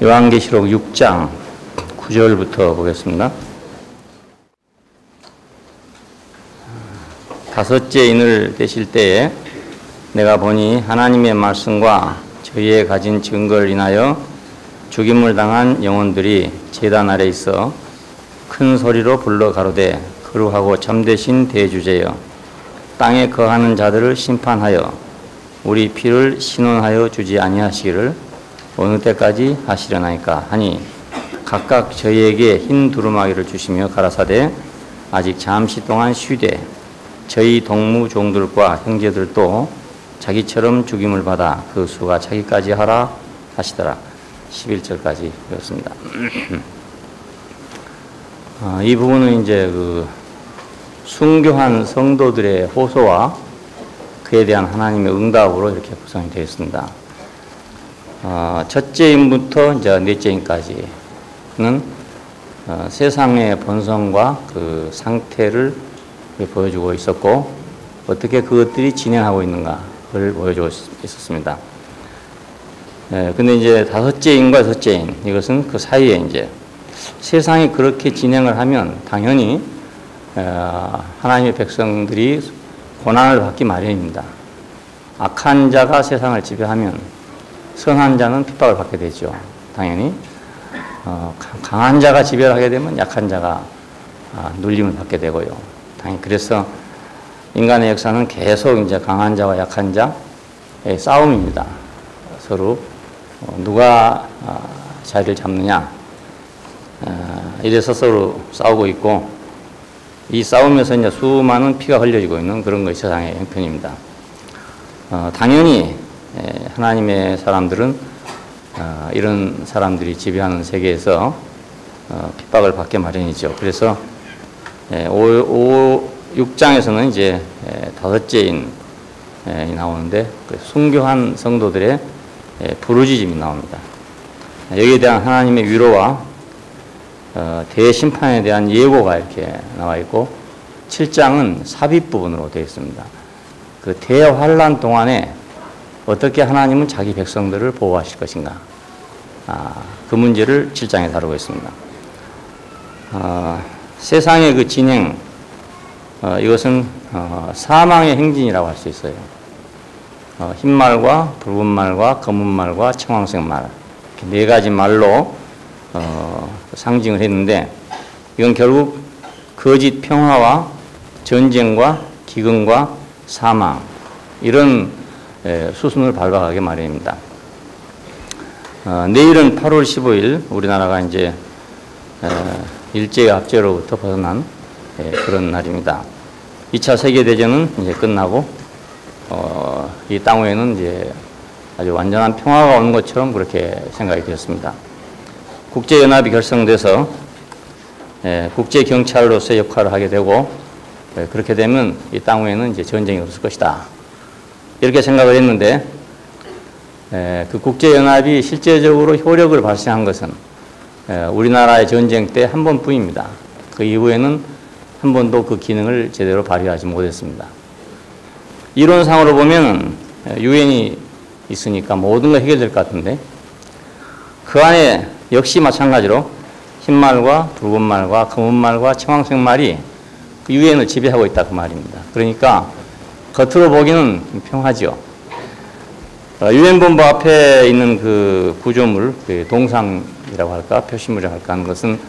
요한계시록 6장 9절부터 보겠습니다. 다섯째 인을 떼실 때에 내가 보니 하나님의 말씀과 저희의 가진 증거를 인하여 죽임을 당한 영혼들이 제단 아래 있어 큰 소리로 불러 가로되 거룩하고 참되신 대주제여 땅에 거하는 자들을 심판하여 우리 피를 신원하여 주지 아니하시기를 어느 때까지 하시려나이까 하니 각각 저희에게 흰 두루마기를 주시며 가라사대 아직 잠시 동안 쉬되 저희 동무 종들과 형제들도 자기처럼 죽임을 받아 그 수가 차기까지 하라 하시더라. 11절까지 읽었습니다. 이 부분은 이제 그 순교한 성도들의 호소와 그에 대한 하나님의 응답으로 이렇게 구성이 되어 있습니다. 첫째 인부터 이제 넷째 인까지는 세상의 본성과 그 상태를 보여주고 있었고 어떻게 그것들이 진행하고 있는가를 보여주고 있었습니다. 근데 이제 다섯째 인과 여섯째 인 이것은 그 사이에 이제 세상이 그렇게 진행을 하면 당연히 하나님의 백성들이 고난을 받기 마련입니다. 악한 자가 세상을 지배하면 선한 자는 핍박을 받게 되죠. 당연히 강한 자가 지배를 하게 되면 약한 자가 눌림을 받게 되고요. 당연히 그래서 인간의 역사는 계속 이제 강한 자와 약한 자의 싸움입니다. 서로 누가 자리를 잡느냐 이래서 서로 싸우고 있고 이 싸움에서 이제 수많은 피가 흘려지고 있는 그런 것이 세상의 형편입니다. 당연히 하나님의 사람들은 이런 사람들이 지배하는 세계에서 핍박을 받게 마련이죠. 그래서 6장에서는 이제 다섯째 인이 나오는데 순교한 성도들의 부르짖음이 나옵니다. 여기에 대한 하나님의 위로와 대심판에 대한 예고가 이렇게 나와 있고 7장은 삽입 부분으로 되어 있습니다. 그 대환란 동안에 어떻게 하나님은 자기 백성들을 보호하실 것인가 그 문제를 7장에 다루고 있습니다. 세상의 그 진행 이것은 사망의 행진이라고 할 수 있어요. 흰말과 붉은 말과 검은 말과 청황색 말 이렇게 네 가지 말로 상징을 했는데 이건 결국 거짓 평화와 전쟁과 기근과 사망 이런 수순을 밟아가게 마련입니다. 내일은 8월 15일 우리나라가 이제 일제압제로부터 벗어난 그런 날입니다. 2차 세계대전은 이제 끝나고 이 땅 위에는 이제 아주 완전한 평화가 오는 것처럼 그렇게 생각이 되었습니다. 국제연합이 결성돼서 국제경찰로서의 역할을 하게 되고 그렇게 되면 이 땅 위에는 이제 전쟁이 없을 것이다. 이렇게 생각을 했는데 그 국제연합이 실제적으로 효력을 발생한 것은 우리나라의 전쟁 때 한 번뿐입니다. 그 이후에는 한 번도 그 기능을 제대로 발휘하지 못했습니다. 이론상으로 보면 유엔이 있으니까 모든 거 해결될 것 같은데 그 안에 역시 마찬가지로 흰말과 붉은 말과 검은 말과 청황색 말이 그 유엔을 지배하고 있다 그 말입니다. 그러니까 겉으로 보기는 평화죠. 유엔 본부 앞에 있는 그 구조물, 그 동상이라고 할까, 표시물이라고 할까 하는 것은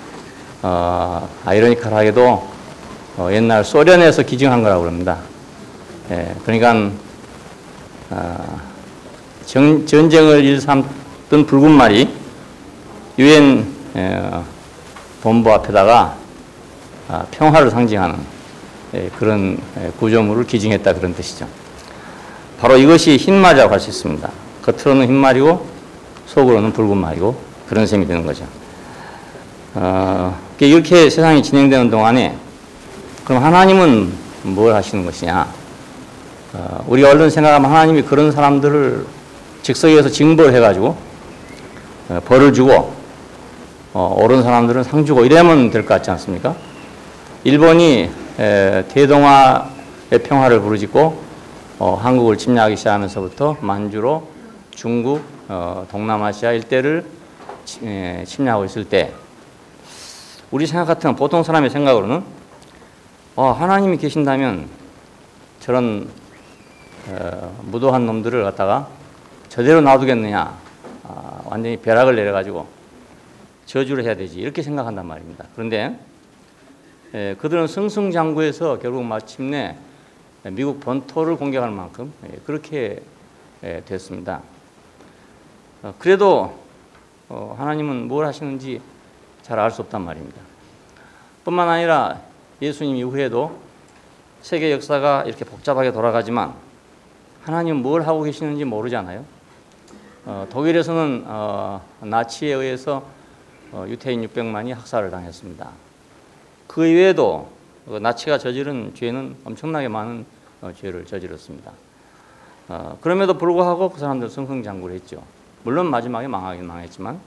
아이러니컬하게도 옛날 소련에서 기증한 거라고 그럽니다. 그러니까 전쟁을 일삼던 붉은 말이 유엔 본부 앞에다가 평화를 상징하는 그런 구조물을 기증했다 그런 뜻이죠. 바로 이것이 흰말이라고 할 수 있습니다. 겉으로는 흰말이고 속으로는 붉은 말이고 그런 셈이 되는 거죠. 이렇게 세상이 진행되는 동안에 그럼 하나님은 뭘 하시는 것이냐? 우리가 얼른 생각하면 하나님이 그런 사람들을 즉석에서 징벌을 해가지고 벌을 주고 옳은 사람들은 상 주고 이러면 될 것 같지 않습니까? 일본이 대동아의 평화를 부르짖고 한국을 침략하기 시작하면서부터 만주로 중국, 동남아시아 일대를 침략하고 있을 때 우리 생각 같은 보통 사람의 생각으로는 하나님이 계신다면 저런 무도한 놈들을 갖다가 저대로 놔두겠느냐, 완전히 벼락을 내려가지고 저주를 해야 되지, 이렇게 생각한단 말입니다. 그런데 그들은 승승장구해서 결국 마침내 미국 본토를 공격할 만큼 그렇게 됐습니다. 그래도 하나님은 뭘 하시는지 잘 알 수 없단 말입니다. 뿐만 아니라 예수님 이후에도 세계 역사가 이렇게 복잡하게 돌아가지만 하나님은 뭘 하고 계시는지 모르잖아요. 독일에서는 나치에 의해서 유태인 600만이 학살을 당했습니다. 그 이외에도 나치가 저지른 죄는 엄청나게 많은 죄를 저질렀습니다. 그럼에도 불구하고 그 사람들 승승장구를 했죠. 물론 마지막에 망하긴 망했지만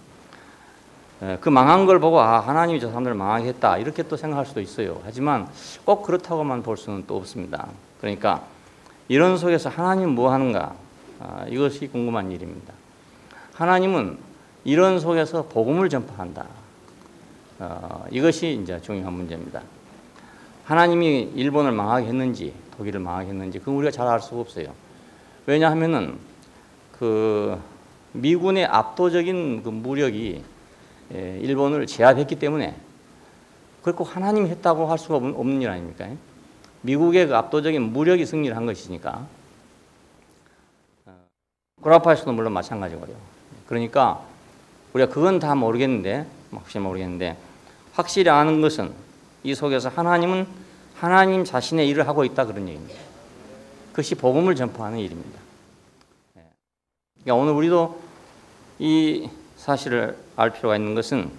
그 망한 걸 보고 하나님이 저 사람들을 망하게 했다, 이렇게 또 생각할 수도 있어요. 하지만 꼭 그렇다고만 볼 수는 또 없습니다. 그러니까 이런 속에서 하나님은 뭐 하는가, 이것이 궁금한 일입니다. 하나님은 이런 속에서 복음을 전파한다. 이것이 이제 중요한 문제입니다. 하나님이 일본을 망하게 했는지 독일을 망하게 했는지 그건 우리가 잘 알 수가 없어요. 왜냐하면은 그 미군의 압도적인 그 무력이 일본을 제압했기 때문에 그걸 꼭 하나님이 했다고 할 수가 없는 일 아닙니까? 미국의 그 압도적인 무력이 승리를 한 것이니까. 구라파에서도 물론 마찬가지고요. 그러니까 우리가 그건 다 모르겠는데, 확실히 모르겠는데, 확실히 아는 것은 이 속에서 하나님은 하나님 자신의 일을 하고 있다, 그런 얘기입니다. 그것이 복음을 전파하는 일입니다. 그러니까 오늘 우리도 이 사실을 알 필요가 있는 것은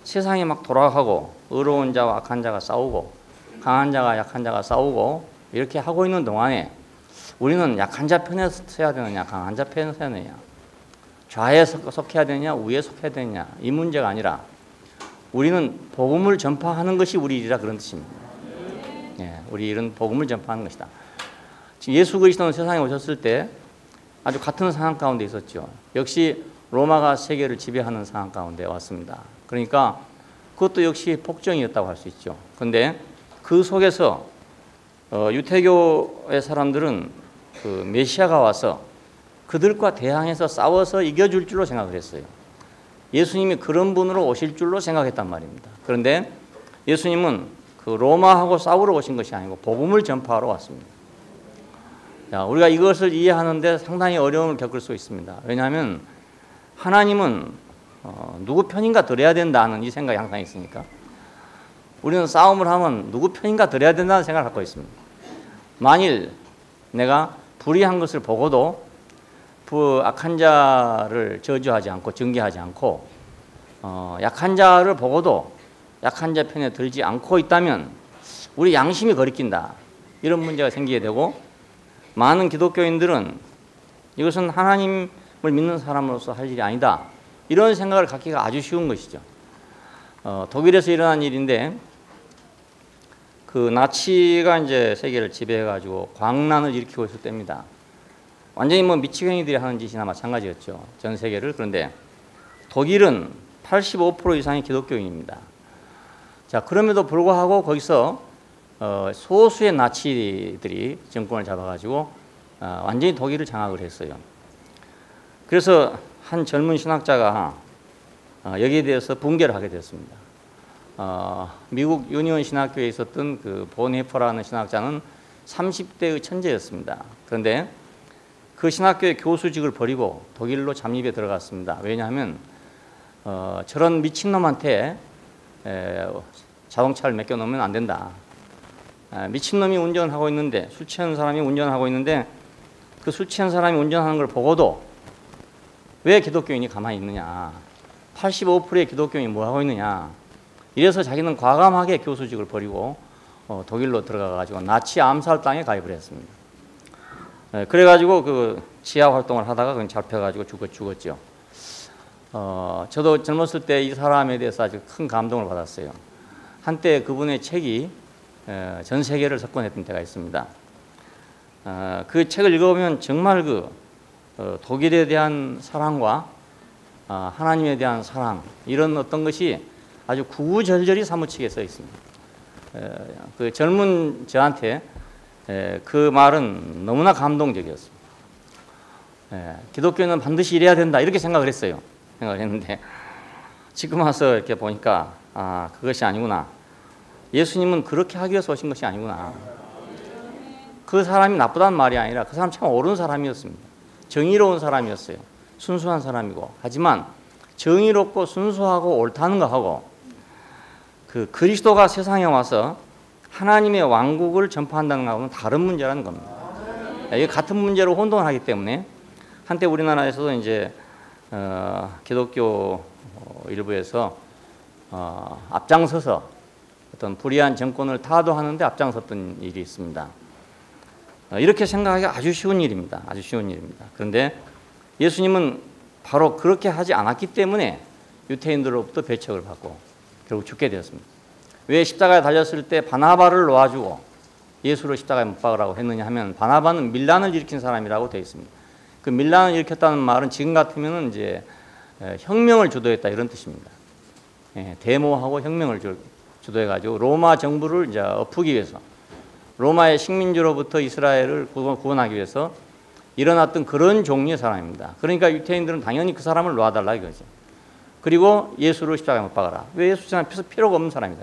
세상이 막 돌아가고 의로운 자와 악한 자가 싸우고 강한 자가 약한 자가 싸우고 이렇게 하고 있는 동안에 우리는 약한 자 편에 서야 되느냐, 강한 자 편에 서야 되느냐, 좌에 속해야 되느냐, 우에 속해야 되느냐, 이 문제가 아니라 우리는 복음을 전파하는 것이 우리 일이라, 그런 뜻입니다. 우리 일은 복음을 전파하는 것이다. 지금 예수 그리스도는 세상에 오셨을 때 아주 같은 상황 가운데 있었죠. 역시 로마가 세계를 지배하는 상황 가운데 왔습니다. 그러니까 그것도 역시 폭정이었다고 할 수 있죠. 그런데 그 속에서 유태교의 사람들은 그 메시아가 와서 그들과 대항해서 싸워서 이겨줄 줄로 생각을 했어요. 예수님이 그런 분으로 오실 줄로 생각했단 말입니다. 그런데 예수님은 그 로마하고 싸우러 오신 것이 아니고 복음을 전파하러 왔습니다. 자, 우리가 이것을 이해하는데 상당히 어려움을 겪을 수 있습니다. 왜냐하면 하나님은 누구 편인가 들어야 된다는 이 생각이 항상 있으니까 우리는 싸움을 하면 누구 편인가 들어야 된다는 생각을 갖고 있습니다. 만일 내가 불의한 것을 보고도 그 악한 자를 저주하지 않고 징계하지 않고 약한 자를 보고도 약한 자 편에 들지 않고 있다면 우리 양심이 거리낀다, 이런 문제가 생기게 되고, 많은 기독교인들은 이것은 하나님을 믿는 사람으로서 할 일이 아니다, 이런 생각을 갖기가 아주 쉬운 것이죠. 독일에서 일어난 일인데, 그 나치가 이제 세계를 지배해가지고 광란을 일으키고 있을 때입니다. 완전히 뭐 미치광이들이 하는 짓이나 마찬가지였죠, 전 세계를. 그런데 독일은 85% 이상이 기독교인입니다. 자, 그럼에도 불구하고 거기서 소수의 나치들이 정권을 잡아가지고 완전히 독일을 장악을 했어요. 그래서 한 젊은 신학자가 여기에 대해서 붕괴를 하게 됐습니다. 미국 유니온 신학교에 있었던 그 본헤퍼라는 신학자는 30대의 천재였습니다. 그런데 그 신학교의 교수직을 버리고 독일로 잠입에 들어갔습니다. 왜냐하면 저런 미친놈한테 자동차를 맡겨놓으면 안 된다. 미친놈이 운전하고 있는데, 술 취한 사람이 운전하고 있는데 그 술 취한 사람이 운전하는 걸 보고도 왜 기독교인이 가만히 있느냐, 85%의 기독교인이 뭐하고 있느냐, 이래서 자기는 과감하게 교수직을 버리고 독일로 들어가가지고 나치 암살당에 가입을 했습니다. 그래가지고 그 지하 활동을 하다가 그냥 잡혀가지고 죽었죠. 저도 젊었을 때 이 사람에 대해서 아주 큰 감동을 받았어요. 한때 그분의 책이 전 세계를 석권했던 때가 있습니다. 그 책을 읽어보면 정말 그 독일에 대한 사랑과 하나님에 대한 사랑 이런 어떤 것이 아주 구구절절히 사무치게 써 있습니다. 그 젊은 저한테 그 말은 너무나 감동적이었습니다. 기독교는 반드시 이래야 된다 이렇게 생각을 했어요. 생각을 했는데 지금 와서 이렇게 보니까 그것이 아니구나. 예수님은 그렇게 하기 위해서 오신 것이 아니구나. 그 사람이 나쁘다는 말이 아니라 그 사람 참 옳은 사람이었습니다. 정의로운 사람이었어요. 순수한 사람이고. 하지만 정의롭고 순수하고 옳다는 거하고 그 그리스도가 세상에 와서 하나님의 왕국을 전파한다는 것하고는 다른 문제라는 겁니다. 이게 같은 문제로 혼동을 하기 때문에 한때 우리나라에서도 이제 기독교 일부에서 앞장서서 어떤 불의한 정권을 타도하는데 앞장섰던 일이 있습니다. 이렇게 생각하기 아주 쉬운 일입니다. 아주 쉬운 일입니다. 그런데 예수님은 바로 그렇게 하지 않았기 때문에 유태인들로부터 배척을 받고 결국 죽게 되었습니다. 왜 십자가에 달렸을 때 바나바를 놓아주고 예수를 십자가에 못 박으라고 했느냐 하면 바나바는 밀란을 일으킨 사람이라고 되어 있습니다. 그 밀란을 일으켰다는 말은 지금 같으면 이제 혁명을 주도했다 이런 뜻입니다. 데모하고 혁명을 주도해가지고 로마 정부를 이제 엎기 위해서 로마의 식민지로부터 이스라엘을 구원하기 위해서 일어났던 그런 종류의 사람입니다. 그러니까 유태인들은 당연히 그 사람을 놓아달라 이거죠. 그리고 예수를 십자가에 못 박아라. 왜 예수 십자가에 필요가 없는 사람이다.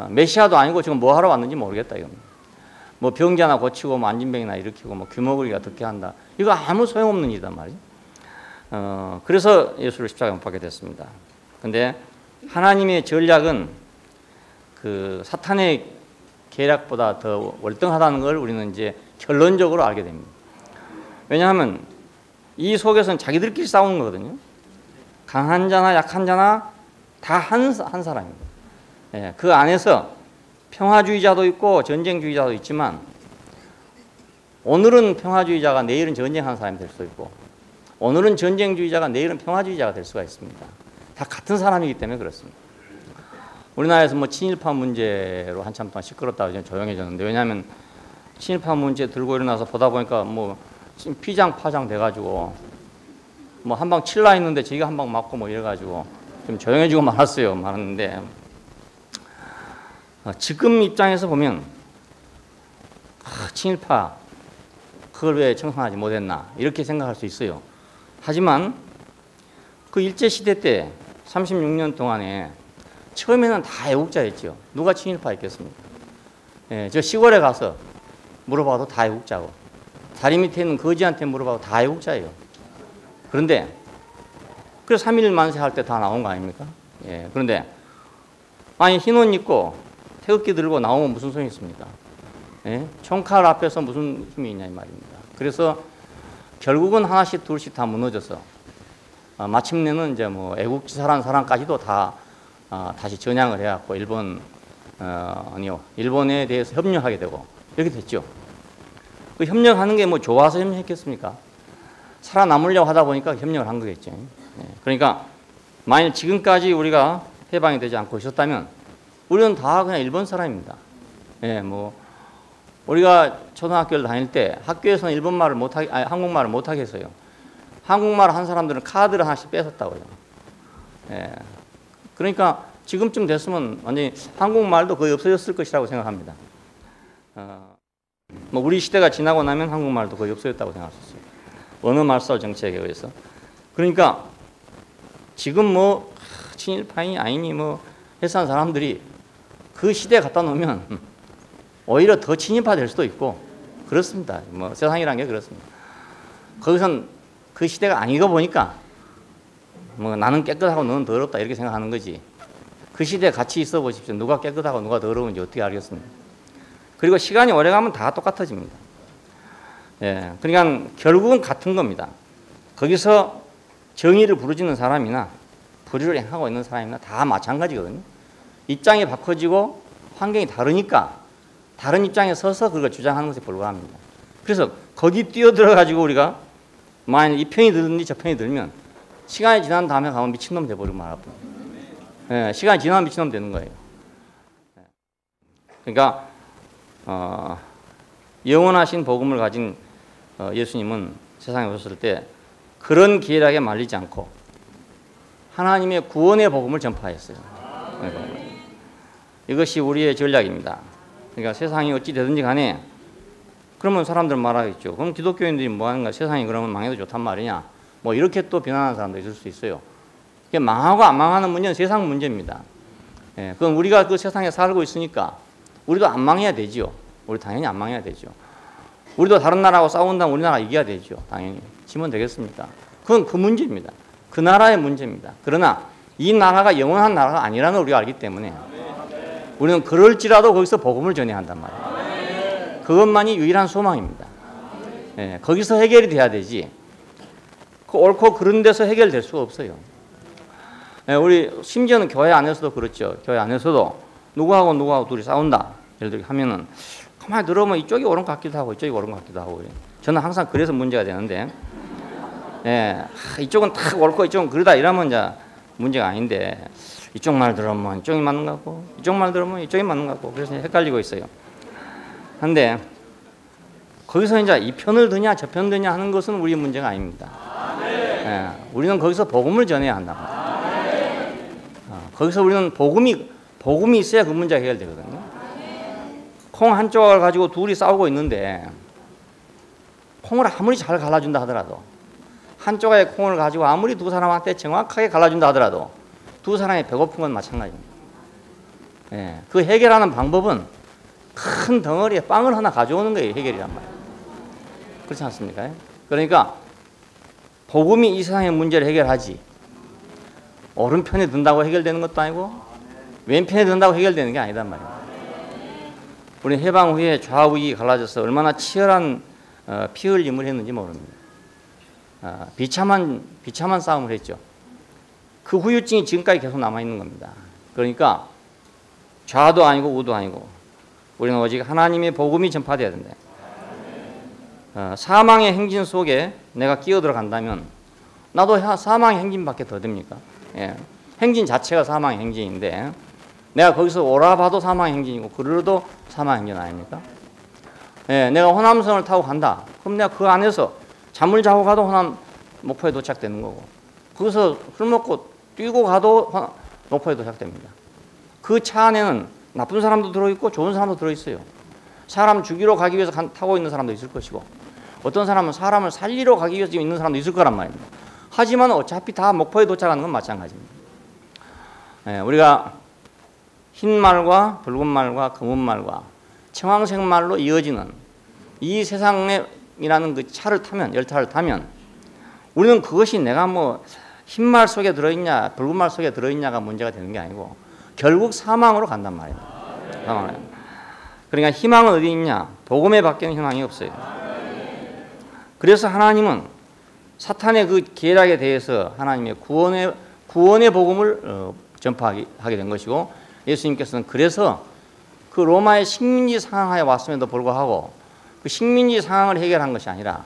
메시아도 아니고 지금 뭐 하러 왔는지 모르겠다 이겁니다. 뭐 병기 하나 고치고 뭐 안진병이나 일으키고 뭐 규모구리가 듣게 한다. 이거 아무 소용없는 일이단 말이죠. 그래서 예수를 십자가에 못 박게 됐습니다. 근데 하나님의 전략은 그 사탄의 계략보다 더 월등하다는 걸 우리는 이제 결론적으로 알게 됩니다. 왜냐하면 이 속에서는 자기들끼리 싸우는 거거든요. 강한 자나 약한 자나 다 한 사람입니다. 그 안에서 평화주의자도 있고 전쟁주의자도 있지만 오늘은 평화주의자가 내일은 전쟁하는 사람이 될 수도 있고 오늘은 전쟁주의자가 내일은 평화주의자가 될 수가 있습니다. 다 같은 사람이기 때문에 그렇습니다. 우리나라에서 뭐 친일파 문제로 한참 동안 시끄럽다고 좀 조용해졌는데 왜냐하면 친일파 문제 들고 일어나서 보다 보니까 뭐 피장파장 돼가지고 뭐 한 방 칠라 했는데 저희가 한 방 맞고 뭐 이래가지고 좀 조용해지고 말았는데 지금 입장에서 보면 친일파 그걸 왜 청산하지 못했나 이렇게 생각할 수 있어요. 하지만 그 일제시대 때 36년 동안에 처음에는 다 애국자였죠. 누가 친일파 있겠습니까? 저 시골에 가서 물어봐도 다 애국자고 다리 밑에 있는 거지한테 물어봐도 다 애국자예요. 그런데 그래서 3.1 만세 할 때 다 나온 거 아닙니까? 그런데 아니 흰 옷 입고 태극기 들고 나오면 무슨 소용이 있습니까? 총칼 앞에서 무슨 힘이 있냐 이 말입니다. 그래서 결국은 하나씩 둘씩 다 무너져서 마침내는 이제 뭐 애국지사라는 사람까지도 다 다시 전향을 해갖고 일본에 대해서 협력하게 되고 이렇게 됐죠. 그 협력하는 게 뭐 좋아서 협력했겠습니까? 살아남으려고 하다 보니까 협력을 한 거겠죠. 그러니까 만일 지금까지 우리가 해방이 되지 않고 있었다면 우리는 다 그냥 일본 사람입니다. 뭐 우리가 초등학교를 다닐 때 학교에서는 한국말을 못하게 했어요. 한국말 한 사람들은 카드를 하나씩 뺏었다고요. 그러니까 지금쯤 됐으면 완전히 한국말도 거의 없어졌을 것이라고 생각합니다. 뭐 우리 시대가 지나고 나면 한국말도 거의 없어졌다고 생각할 수 있어요. 언어말살 정책에 의해서. 그러니까 지금 뭐 친일파인이 아니니 뭐 해산 사람들이 그 시대에 갖다 놓으면 오히려 더 친일파 될 수도 있고 그렇습니다. 뭐 세상이란 게 그렇습니다. 거기선 그 시대가 아니고 보니까 뭐 나는 깨끗하고 너는 더럽다 이렇게 생각하는 거지. 그 시대에 같이 있어 보십시오. 누가 깨끗하고 누가 더러운지 어떻게 알겠습니까? 그리고 시간이 오래가면 다 똑같아집니다. 그러니까 결국은 같은 겁니다. 거기서 정의를 부르짖는 사람이나 불의를 행하고 있는 사람이나 다 마찬가지거든요. 입장이 바꿔지고 환경이 다르니까 다른 입장에 서서 그걸 주장하는 것에 불과합니다. 그래서 거기 뛰어들어가지고 우리가 만약 이 편이 들든지 저 편이 들면 시간이 지난 다음에 가면 미친놈 돼버리고 말아버려요. 시간이 지나면 미친놈 되는 거예요. 그러니까 영원하신 복음을 가진 예수님은 세상에 오셨을 때 그런 계략에 말리지 않고 하나님의 구원의 복음을 전파했어요. 이것이 우리의 전략입니다. 그러니까 세상이 어찌 되든지 간에 그러면 사람들은 말하겠죠. 그럼 기독교인들이 뭐 하는가? 세상이 그러면 망해도 좋단 말이냐? 뭐 이렇게 또 비난하는 사람도 있을 수 있어요. 망하고 안 망하는 문제는 세상 문제입니다. 예, 그건 우리가 그 세상에 살고 있으니까 우리도 안 망해야 되죠. 우리 당연히 안 망해야 되죠. 우리도 다른 나라하고 싸운다면 우리나라 이겨야 되죠. 당연히. 지면 되겠습니까? 그건 그 문제입니다. 그 나라의 문제입니다. 그러나 이 나라가 영원한 나라가 아니라는 걸 우리가 알기 때문에 우리는 그럴지라도 거기서 복음을 전해야 한단 말이에요. 그것만이 유일한 소망입니다. 예, 거기서 해결이 돼야 되지. 그 옳고 그른 데서 해결될 수가 없어요. 예, 우리 심지어는 교회 안에서도 그렇죠. 교회 안에서도 누구하고 둘이 싸운다. 예를 들어 하면은 가만히 들어보면 이쪽이 옳은 것 같기도 하고 이쪽이 옳은 것 같기도 하고. 저는 항상 그래서 문제가 되는데, 예, 이쪽은 딱 옳고 이쪽은 그러다 이러면 이제 문제가 아닌데 이쪽 말 들으면 이쪽이 맞는 것 같고 이쪽 말 들으면 이쪽이 맞는 것 같고 그래서 헷갈리고 있어요. 근데 거기서 이제 이 편을 드냐 저 편 드냐 하는 것은 우리의 문제가 아닙니다. 예, 우리는 거기서 복음을 전해야 한다. 거기서 우리는 복음이 있어야 그 문제가 해결되거든요. 콩 한 조각을 가지고 둘이 싸우고 있는데 콩을 아무리 잘 갈라준다 하더라도 한 조각의 콩을 가지고 아무리 두 사람한테 정확하게 갈라준다 하더라도 두 사람이 배고픈 건 마찬가지입니다. 예, 그 해결하는 방법은 큰 덩어리에 빵을 하나 가져오는 거예요. 해결이란 말이에요. 그렇지 않습니까? 그러니까 복음이 이 세상의 문제를 해결하지 오른편에 든다고 해결되는 것도 아니고 왼편에 든다고 해결되는 게 아니단 말이에요. 우리 해방 후에 좌우익이 갈라져서 얼마나 치열한 피 흘림을 했는지 모릅니다. 비참한 싸움을 했죠. 그 후유증이 지금까지 계속 남아있는 겁니다. 그러니까 좌도 아니고 우도 아니고 우리는 오직 하나님의 복음이 전파되어야 된다. 사망의 행진 속에 내가 끼어들어간다면 나도 사망의 행진밖에 더 됩니까? 예. 행진 자체가 사망의 행진인데 내가 거기서 오라 봐도 사망의 행진이고 그러도 사망의 행진 아닙니까? 예. 내가 호남선을 타고 간다. 그럼 내가 그 안에서 잠을 자고 가도 호남 목포에 도착되는 거고 거기서 술 먹고 뛰고 가도 목포에 도착됩니다. 그 차 안에는 나쁜 사람도 들어있고 좋은 사람도 들어있어요. 사람 죽이러 가기 위해서 타고 있는 사람도 있을 것이고 어떤 사람은 사람을 살리러 가기 위해서 있는 사람도 있을 거란 말입니다. 하지만 어차피 다 목포에 도착하는 건 마찬가지입니다. 예, 우리가 흰 말과 붉은 말과 검은 말과 청황색 말로 이어지는 이 세상이라는 그 차를 타면 열차를 타면 우리는 그것이 내가 뭐 흰 말 속에 들어있냐 붉은 말 속에 들어있냐가 문제가 되는 게 아니고 결국 사망으로 간단 말이에요. 그러니까 희망은 어디 있냐? 복음에 밖에는 희망이 없어요. 그래서 하나님은 사탄의 그 계략에 대해서 하나님의 구원의 복음을 전파하게 된 것이고 예수님께서는 그래서 그 로마의 식민지 상황하에 왔음에도 불구하고 그 식민지 상황을 해결한 것이 아니라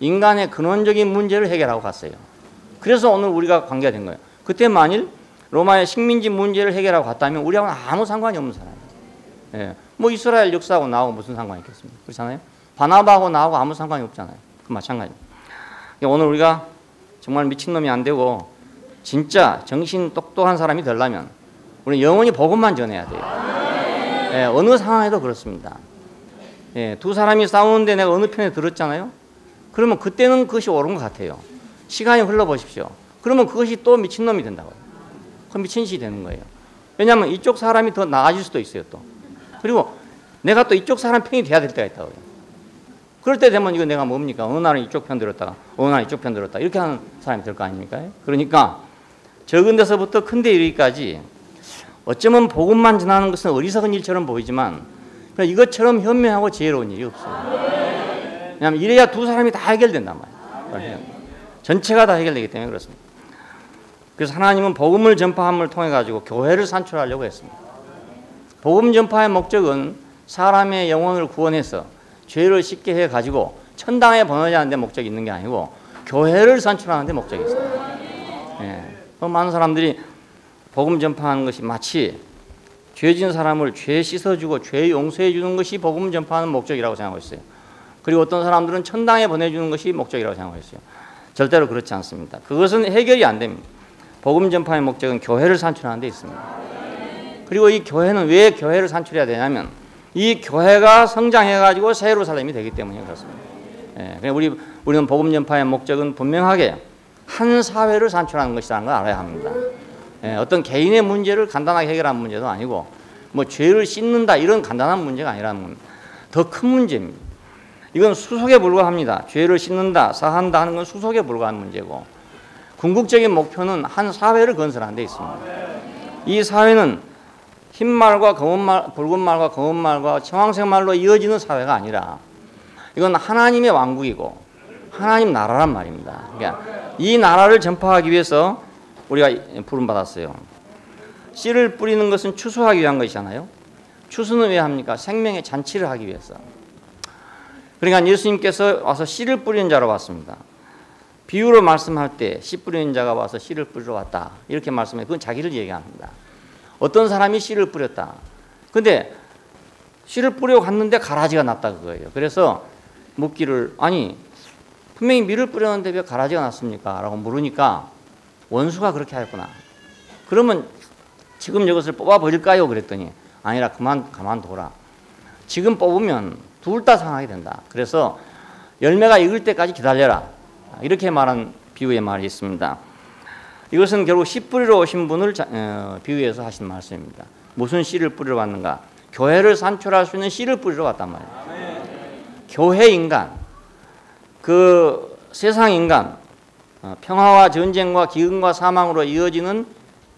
인간의 근원적인 문제를 해결하고 갔어요. 그래서 오늘 우리가 관계가 된 거예요. 그때 만일 로마의 식민지 문제를 해결하고 갔다면 우리하고는 아무 상관이 없는 사람이에요. 예. 뭐 이스라엘 역사하고 나하고 무슨 상관이 있겠습니까? 그렇잖아요. 바나바하고 나하고 아무 상관이 없잖아요. 그 마찬가지입니다. 오늘 우리가 정말 미친놈이 안 되고 진짜 정신 똑똑한 사람이 되려면 우리는 영원히 복음만 전해야 돼요. 예. 어느 상황에도 그렇습니다. 예. 두 사람이 싸우는데 내가 어느 편에 들었잖아요. 그러면 그때는 그것이 옳은 것 같아요. 시간이 흘러보십시오. 그러면 그것이 또 미친놈이 된다고요. 그 미친 짓이 되는 거예요. 왜냐하면 이쪽 사람이 더 나아질 수도 있어요. 또 그리고 내가 또 이쪽 사람 편이 돼야 될 때가 있다고요. 그럴 때 되면 이거 내가 뭡니까? 어느 날은 이쪽 편 들었다가 어느 날은 이쪽 편 들었다 이렇게 하는 사람이 될 거 아닙니까? 그러니까 적은 데서부터 큰 데 이르기까지 어쩌면 복음만 전하는 것은 어리석은 일처럼 보이지만 이것처럼 현명하고 지혜로운 일이 없어요. 왜냐하면 이래야 두 사람이 다 해결된단 말이에요. 전체가 다 해결되기 때문에 그렇습니다. 그래서 하나님은 복음을 전파함을 통해 가지고 교회를 산출하려고 했습니다. 복음 전파의 목적은 사람의 영혼을 구원해서 죄를 씻게 해 가지고 천당에 보내자는 데 목적이 있는 게 아니고 교회를 산출하는 데 목적이 있습니다. 예. 많은 사람들이 복음 전파하는 것이 마치 죄진 사람을 죄 씻어주고 죄 용서해 주는 것이 복음 전파하는 목적이라고 생각하고 있어요. 그리고 어떤 사람들은 천당에 보내주는 것이 목적이라고 생각하고 있어요. 절대로 그렇지 않습니다. 그것은 해결이 안 됩니다. 복음 전파의 목적은 교회를 산출하는 데 있습니다. 그리고 이 교회는 왜 교회를 산출해야 되냐면 이 교회가 성장해가지고 새 예루살렘이 되기 때문에 그렇습니다. 예, 우리는 복음 전파의 목적은 분명하게 한 사회를 산출하는 것이라는 걸 알아야 합니다. 예, 어떤 개인의 문제를 간단하게 해결하는 문제도 아니고 뭐 죄를 씻는다 이런 간단한 문제가 아니라는 겁니다. 더 큰 문제입니다. 이건 수속에 불과합니다. 죄를 씻는다, 사한다 하는 건 수속에 불과한 문제고 궁극적인 목표는 한 사회를 건설하는 데 있습니다. 이 사회는 흰 말과 검은 말, 붉은 말과 검은 말과 청황색 말로 이어지는 사회가 아니라 이건 하나님의 왕국이고 하나님 나라란 말입니다. 그러니까 이 나라를 전파하기 위해서 우리가 부름받았어요. 씨를 뿌리는 것은 추수하기 위한 것이잖아요. 추수는 왜 합니까? 생명의 잔치를 하기 위해서. 그러니까 예수님께서 와서 씨를 뿌리는 자로 왔습니다. 비유로 말씀할 때 씨 뿌리는 자가 와서 씨를 뿌리러 왔다 이렇게 말씀해. 그건 자기를 얘기합니다. 어떤 사람이 씨를 뿌렸다. 근데 씨를 뿌려 갔는데 가라지가 났다 그거예요. 그래서 묻기를 아니 분명히 밀을 뿌렸는데 왜 가라지가 났습니까? 라고 물으니까 원수가 그렇게 하였구나. 그러면 지금 이것을 뽑아버릴까요? 그랬더니 아니라 가만둬라. 지금 뽑으면 둘 다 상하게 된다. 그래서 열매가 익을 때까지 기다려라. 이렇게 말한 비유의 말이 있습니다. 이것은 결국 씨 뿌리러 오신 분을 비유해서 하신 말씀입니다. 무슨 씨를 뿌리러 왔는가? 교회를 산출할 수 있는 씨를 뿌리러 왔단 말이에요. 교회 인간, 그 세상 인간, 평화와 전쟁과 기근과 사망으로 이어지는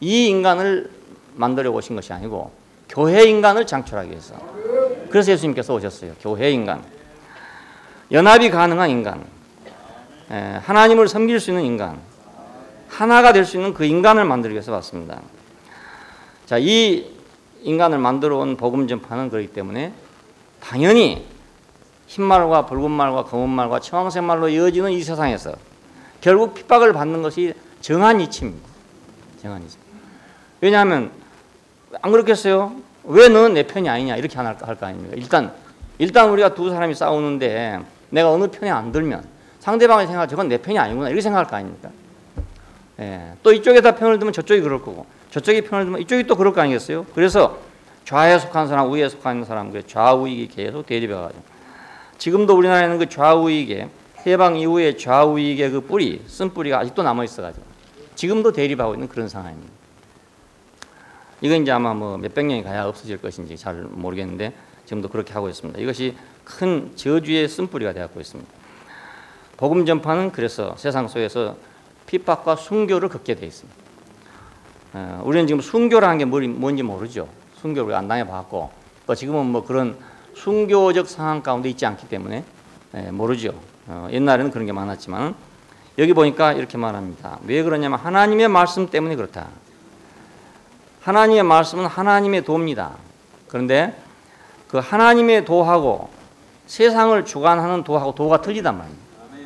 이 인간을 만들어 오신 것이 아니고 교회 인간을 창출하기 위해서. 그래서 예수님께서 오셨어요. 교회 인간, 연합이 가능한 인간, 하나님을 섬길 수 있는 인간, 하나가 될 수 있는 그 인간을 만들기 위해서 왔습니다. 자, 이 인간을 만들어 온 복음 전파는 그렇기 때문에 당연히 흰 말과 붉은 말과 검은 말과 청황색 말로 이어지는 이 세상에서 결국 핍박을 받는 것이 정한 이치입니다. 정한 이치. 왜냐하면 안 그렇겠어요? 왜 너는 내 편이 아니냐 이렇게 할 거 아닙니까? 일단 우리가 두 사람이 싸우는데 내가 어느 편에 안 들면 상대방이 생각할 저건 내 편이 아니구나 이렇게 생각할 거 아닙니까? 예, 또 이쪽에다 편을 들면 저쪽이 그럴 거고 저쪽이 편을 들면 이쪽이 또 그럴 거 아니겠어요? 그래서 좌에 속한 사람, 우에 속한 사람, 좌우익이 계속 대립해가지고 지금도 우리나라에는 그 좌우익의 해방 이후에 좌우익의 그 뿌리, 쓴뿌리가 아직도 남아있어가지고 지금도 대립하고 있는 그런 상황입니다. 이건 이제 아마 뭐 몇백 년이 가야 없어질 것인지 잘 모르겠는데 지금도 그렇게 하고 있습니다. 이것이 큰 저주의 쓴뿌리가 되고 있습니다. 복음 전파는 그래서 세상 속에서 핍박과 순교를 겪게 되어 있습니다. 우리는 지금 순교라는 게 뭔지 모르죠. 순교를 우리가 안 당해봤고 또 지금은 뭐 그런 순교적 상황 가운데 있지 않기 때문에 모르죠. 옛날에는 그런 게 많았지만 여기 보니까 이렇게 말합니다. 왜 그러냐면 하나님의 말씀 때문에 그렇다. 하나님의 말씀은 하나님의 도입니다. 그런데 그 하나님의 도하고 세상을 주관하는 도하고 도가 틀리단 말입니다.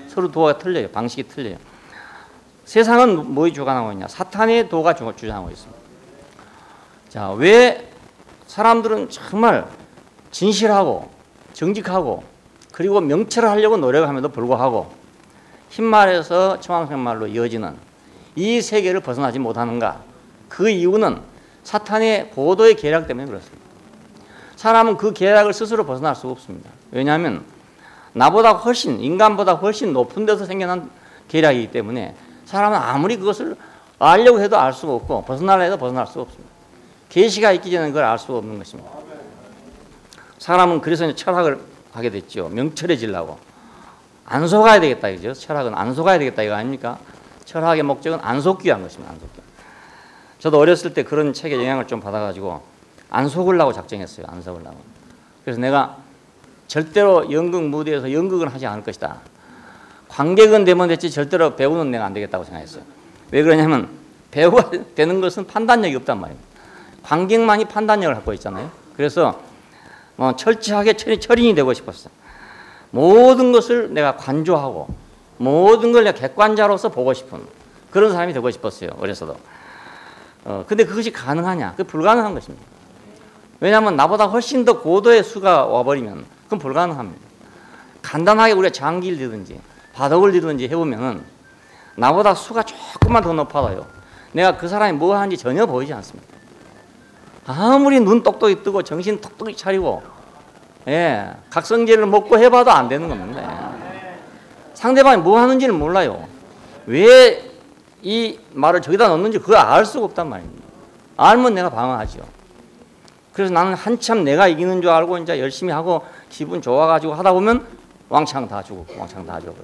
서로 도가 틀려요. 방식이 틀려요. 세상은 뭐에 주관하고 있냐? 사탄의 도가 주장하고 있습니다. 자, 왜 사람들은 정말 진실하고 정직하고 그리고 명철을 하려고 노력함에도 불구하고 흰말에서 청황색 말로 이어지는 이 세계를 벗어나지 못하는가? 그 이유는 사탄의 고도의 계략 때문에 그렇습니다. 사람은 그 계략을 스스로 벗어날 수가 없습니다. 왜냐하면 나보다 훨씬, 인간보다 훨씬 높은 데서 생겨난 계략이기 때문에 사람은 아무리 그것을 알려고 해도 알 수가 없고 벗어나려 해도 벗어날 수가 없습니다. 계시가 있기 전에 그걸 알 수가 없는 것입니다. 사람은 그래서 이제 철학을 하게 됐죠. 명철해지려고. 안 속아야 되겠다 이죠. 철학은 안 속아야 되겠다 이거 아닙니까? 철학의 목적은 안 속기 위한 것입니다. 안 속기. 저도 어렸을 때 그런 책의 영향을 좀 받아가지고 안 속으려고 작정했어요. 안 속으려고. 그래서 내가 절대로 연극 무대에서 연극은 하지 않을 것이다. 관객은 되면 됐지 절대로 배우는 내가 안 되겠다고 생각했어요. 왜 그러냐면 배우가 되는 것은 판단력이 없단 말이에요. 관객만이 판단력을 갖고 있잖아요. 그래서 철저하게 철인이 되고 싶었어요. 모든 것을 내가 관조하고 모든 걸 내가 객관자로서 보고 싶은 그런 사람이 되고 싶었어요. 어려서도. 근데 그것이 가능하냐? 그게 불가능한 것입니다. 왜냐하면 나보다 훨씬 더 고도의 수가 와버리면 그건 불가능합니다. 간단하게 우리가 장기를 들든지 바둑을 들든지 해보면은 나보다 수가 조금만 더 높아도요, 내가 그 사람이 뭐 하는지 전혀 보이지 않습니다. 아무리 눈 똑똑히 뜨고 정신 똑똑히 차리고 각성제를 먹고 해봐도 안 되는 겁니다. 상대방이 뭐 하는지는 몰라요. 왜 이 말을 저기다 넣는지 그걸 알 수가 없단 말입니다. 알면 내가 방어하죠. 그래서 나는 한참 내가 이기는 줄 알고 이제 열심히 하고 기분 좋아가지고 하다 보면 왕창 다 주고 왕창 다 주고.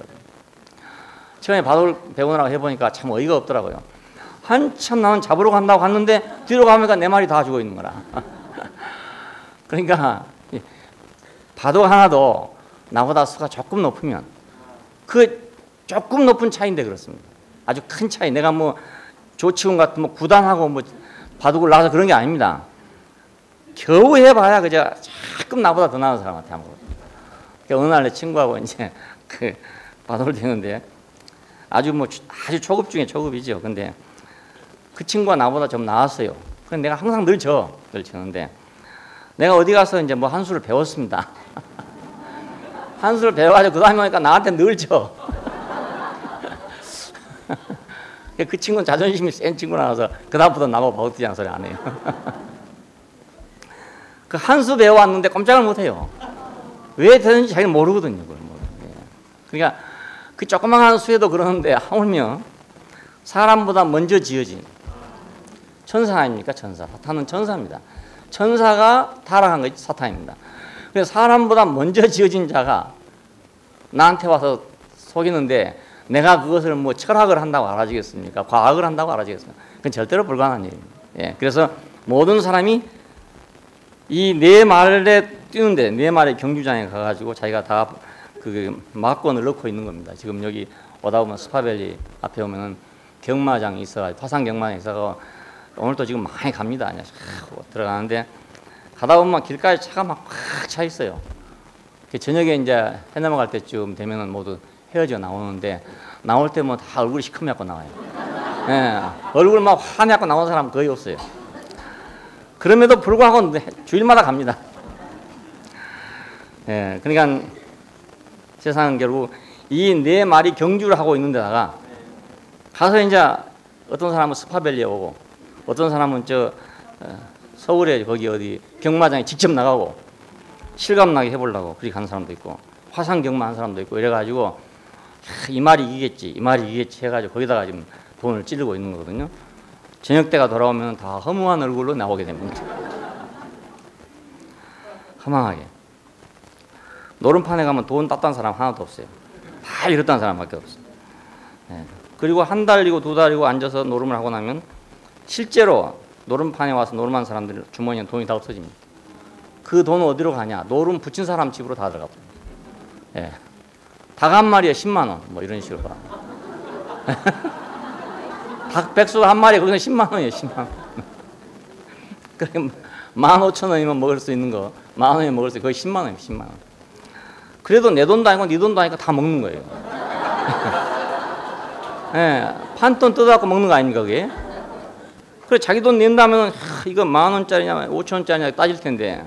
처음에 바둑을 배우느라고 해보니까 참 어이가 없더라고요. 한참 나는 잡으러 간다고 갔는데 뒤로 가니까 내 말이 다 죽어 있는 거라. 그러니까 바둑 하나도 나보다 수가 조금 높으면 그 조금 높은 차이인데 그렇습니다. 아주 큰 차이. 내가 뭐 조치훈 같은 뭐 구단하고 뭐 바둑을 나가서 그런 게 아닙니다. 겨우 해봐야 그저 조금 나보다 더 나은 사람한테 한 거예요. 그러니까 어느 날 내 친구하고 이제 그 바둑을 되는데 아주 초급 중에 초급이죠. 근데 그 친구가 나보다 좀 나았어요. 그래서 내가 항상 늘 쳤는데 내가 어디 가서 이제 뭐 한 수를 배웠습니다. 한 수를 배워가지고 그 다음에 오니까 나한테 늘 쳐. 그 친구는 자존심이 센 친구라서 그 다음부터 나보고 바둑두자는 소리 안 해요. 그 한 수 배워왔는데 꼼짝을 못해요. 왜 되는지 자기는 모르거든요. 그러니까 그 조그마한 수에도 그러는데 하물며 사람보다 먼저 지어진 천사 아닙니까? 천사. 사탄은 천사입니다. 천사가 타락한 것이 사탄입니다. 그래서 사람보다 먼저 지어진 자가 나한테 와서 속이는데 내가 그것을 뭐 철학을 한다고 알아지겠습니까? 과학을 한다고 알아지겠습니까? 그건 절대로 불가능한 일입니다. 그래서 모든 사람이 이 네 말에 뛰는데 네 말의 경주장에 가가지고 자기가 다 그 막권을 넣고 있는 겁니다. 지금 여기 오다 보면 스파밸리 앞에 오면은 경마장이 있어가지고 화산 경마장이 있어가지고 오늘도 지금 많이 갑니다. 들어가는데 가다 보면 길가에 차가 막 꽉 차 있어요. 저녁에 이제 해 넘어갈 때쯤 되면은 모두 헤어져 나오는데 나올 때 뭐 다 얼굴이 시커멓고 나와요. 얼굴 막 환해갖고 나온 사람 거의 없어요. 그럼에도 불구하고 주일마다 갑니다. 그러니까 세상은 결국 이 네 마리 경주를 하고 있는 데다가 가서 이제 어떤 사람은 스파밸리에 오고 어떤 사람은 서울에 거기 어디 경마장에 직접 나가고 실감나게 해보려고 그렇게 가는 사람도 있고 화상 경마한 사람도 있고 이래가지고 이 말이 이기겠지 이 말이 이기겠지 해가지고 거기다가 지금 돈을 찌르고 있는 거거든요. 저녁 때가 돌아오면 다 허무한 얼굴로 나오게 됩니다. 허망하게. 노름판에 가면 돈 땄다는 사람 하나도 없어요. 다 잃었다는 사람밖에 없어요. 그리고 한 달이고 두 달이고 앉아서 노름을 하고 나면 실제로 노름판에 와서 노름한 사람들 주머니에 돈이 다 없어집니다. 그 돈은 어디로 가냐? 노름 붙인 사람 집으로 다 들어가 버려요. 닭 한 마리에 10만 원, 뭐 이런 식으로 봐. 닭 백숙 한 마리에 그건 10만 원이에요, 10만 원. 그러니까 15,000원이면 먹을 수 있는 거, 10,000원이면 먹을 수 있는 거 거의 10만 원이에요, 10만 원. 그래도 내 돈도 아니고 네 돈도 아니고 다 먹는 거예요. 판돈 뜯어갖고 먹는 거 아닙니까, 그게? 그래, 자기 돈 낸다면 이거 10,000원짜리냐, 5,000원짜리냐 따질 텐데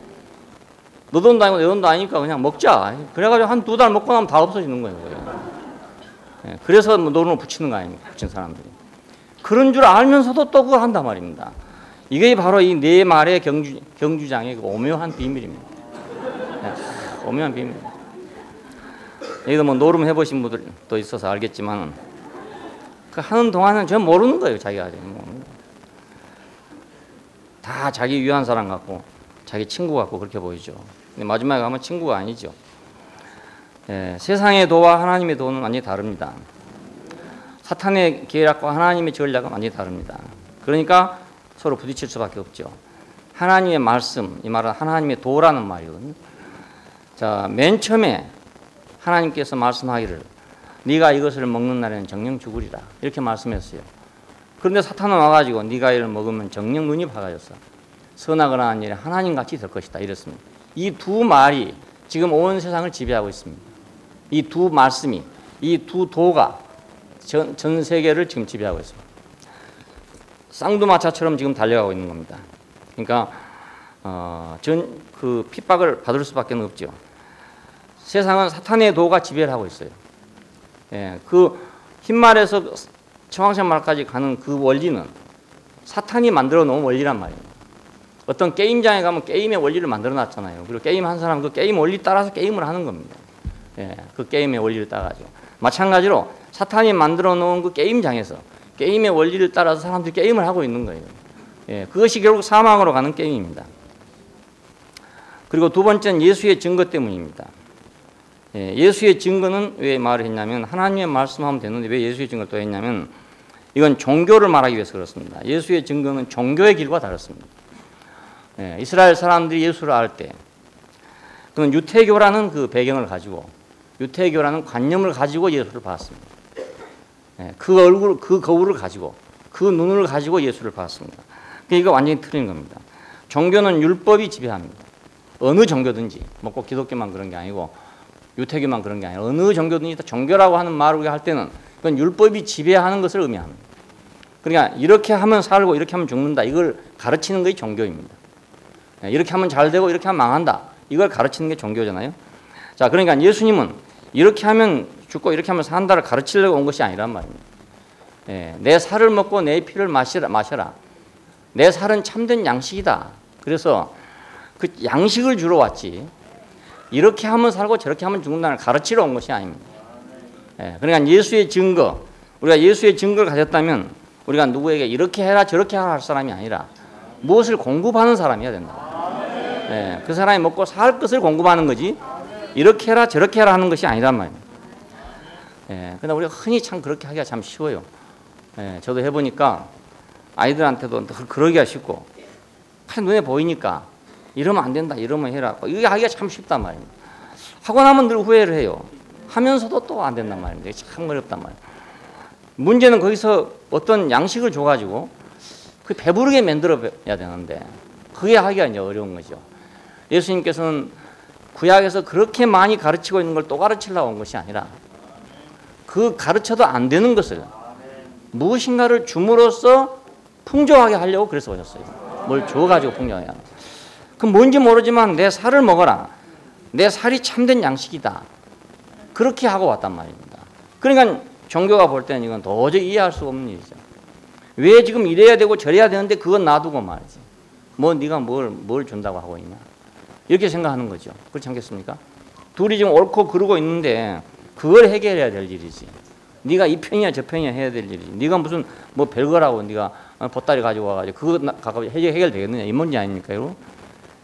너 돈도 아니고 내 돈도 아니니까 그냥 먹자. 그래가지고 한 두 달 먹고 나면 다 없어지는 거예요. 그래서 뭐 노름을 붙이는 거 아닙니까, 붙인 사람들이. 그런 줄 알면서도 또 그걸 한단 말입니다. 이게 바로 이 네 말의 경주장의 그 오묘한 비밀입니다. 오묘한 비밀입니다. 여기도 뭐 노름 해보신 분들도 있어서 알겠지만 그 하는 동안은 전 모르는 거예요. 자기가 다 자기 위한 사람 같고 자기 친구 같고 그렇게 보이죠. 근데 마지막에 가면 친구가 아니죠. 세상의 도와 하나님의 도는 완전히 다릅니다. 사탄의 계략과 하나님의 전략은 완전히 다릅니다. 그러니까 서로 부딪힐 수밖에 없죠. 하나님의 말씀, 이 말은 하나님의 도라는 말이거든요. 자, 맨 처음에 하나님께서 말씀하기를 네가 이것을 먹는 날에는 정녕 죽으리라 이렇게 말씀했어요. 그런데 사탄은 와가지고 네가 이를 먹으면 정녕 눈이 밝아졌어. 선하거나 하는 일이 하나님같이 될 것이다 이랬습니다. 이 두 말이 지금 온 세상을 지배하고 있습니다. 이 두 말씀이, 이 두 도가 전 세계를 지금 지배하고 있습니다. 쌍두마차처럼 지금 달려가고 있는 겁니다. 그러니까 그 핍박을 받을 수밖에 없죠. 세상은 사탄의 도가 지배를 하고 있어요. 그 흰말에서 청황색 말까지 가는 그 원리는 사탄이 만들어 놓은 원리란 말이에요. 어떤 게임장에 가면 게임의 원리를 만들어 놨잖아요. 그리고 게임 한 사람은 그 게임 원리 따라서 게임을 하는 겁니다. 예, 그 게임의 원리를 따라가지고. 마찬가지로 사탄이 만들어 놓은 그 게임장에서 게임의 원리를 따라서 사람들이 게임을 하고 있는 거예요. 예, 그것이 결국 사망으로 가는 게임입니다. 그리고 두 번째는 예수의 증거 때문입니다. 예, 예수의 증거는 왜 말을 했냐면 하나님의 말씀하면 되는데 왜 예수의 증거를 또 했냐면 이건 종교를 말하기 위해서 그렇습니다. 예수의 증거는 종교의 길과 다릅니다. 예, 이스라엘 사람들이 예수를 알 때 그는 유태교라는 그 배경을 가지고 유태교라는 관념을 가지고 예수를 봤습니다. 예, 그 얼굴, 그 거울을 가지고 그 눈을 가지고 예수를 봤습니다. 이거 완전히 틀린 겁니다. 종교는 율법이 지배합니다. 어느 종교든지 뭐 꼭 기독교만 그런 게 아니고 유태교만 그런 게 아니라 어느 종교든지 종교라고 하는 말을 우리가 할 때는 그건 율법이 지배하는 것을 의미합니다. 그러니까 이렇게 하면 살고 이렇게 하면 죽는다 이걸 가르치는 것이 종교입니다. 이렇게 하면 잘 되고 이렇게 하면 망한다 이걸 가르치는 게 종교잖아요. 자, 그러니까 예수님은 이렇게 하면 죽고 이렇게 하면 산다를 가르치려고 온 것이 아니란 말입니다. 예, 내 살을 먹고 내 피를 마셔라. 내 살은 참된 양식이다. 그래서 그 양식을 주러 왔지 이렇게 하면 살고 저렇게 하면 죽는다를 가르치러 온 것이 아닙니다. 예, 그러니까 예수의 증거, 우리가 예수의 증거를 가졌다면 우리가 누구에게 이렇게 해라 저렇게 하라 할 사람이 아니라 무엇을 공급하는 사람이어야 된다. 예, 그 사람이 먹고 살 것을 공급하는 거지 이렇게 해라 저렇게 해라 하는 것이 아니란 말입니다. 예, 근데 우리가 흔히 참 그렇게 하기가 참 쉬워요. 예, 저도 해보니까 아이들한테도 그러기가 쉽고 그냥 눈에 보이니까 이러면 안 된다 이러면 해라 이게 하기가 참 쉽단 말입니다. 하고 나면 늘 후회를 해요. 하면서도 또 안 된단 말입니다. 참 어렵단 말이에요. 문제는 거기서 어떤 양식을 줘가지고 그 배부르게 만들어야 되는데 그게 하기가 이제 어려운 거죠. 예수님께서는 구약에서 그렇게 많이 가르치고 있는 걸 또 가르치려고 온 것이 아니라 그 가르쳐도 안 되는 것을 무엇인가를 줌으로써 풍족하게 하려고 그래서 오셨어요. 뭘 줘가지고 풍족하게 하는. 그럼 뭔지 모르지만 내 살을 먹어라. 내 살이 참된 양식이다. 그렇게 하고 왔단 말입니다. 그러니까 종교가 볼 때는 이건 도저히 이해할 수 없는 일이죠. 왜 지금 이래야 되고 저래야 되는데 그건 놔두고 말이지. 뭐 네가 뭘 준다고 하고 있냐. 이렇게 생각하는 거죠. 그렇지 않겠습니까? 둘이 지금 옳고 그러고 있는데 그걸 해결해야 될 일이지. 네가 이 편이야 저 편이야 해야 될 일이지. 네가 무슨 뭐 별거라고 네가 보따리 가지고 와가지고 그거 가까이 해결되겠느냐 이 문제 아닙니까? 여러분?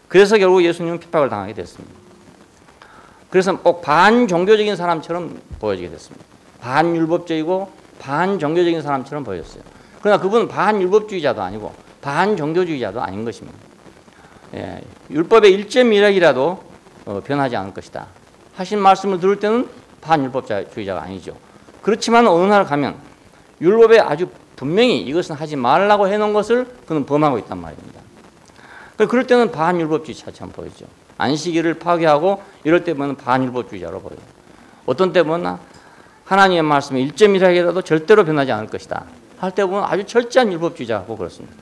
그래서 결국 예수님은 핍박을 당하게 됐습니다. 그래서 꼭 반종교적인 사람처럼 보여지게 됐습니다. 반율법적이고 반종교적인 사람처럼 보였어요. 그러나 그분은 반율법주의자도 아니고 반종교주의자도 아닌 것입니다. 예, 율법의 1.1핵이라도 변하지 않을 것이다. 하신 말씀을 들을 때는 반율법주의자가 아니죠. 그렇지만 어느 날 가면 율법에 아주 분명히 이것은 하지 말라고 해놓은 것을 그는 범하고 있단 말입니다. 그럴 때는 반율법주의자처럼 보이죠. 안식일을 파괴하고 이럴 때 보면 반율법주의자로 보여요. 어떤 때 보면 하나님의 말씀에 1.1핵이라도 절대로 변하지 않을 것이다. 할 때 보면 아주 철저한 율법주의자고 그렇습니다.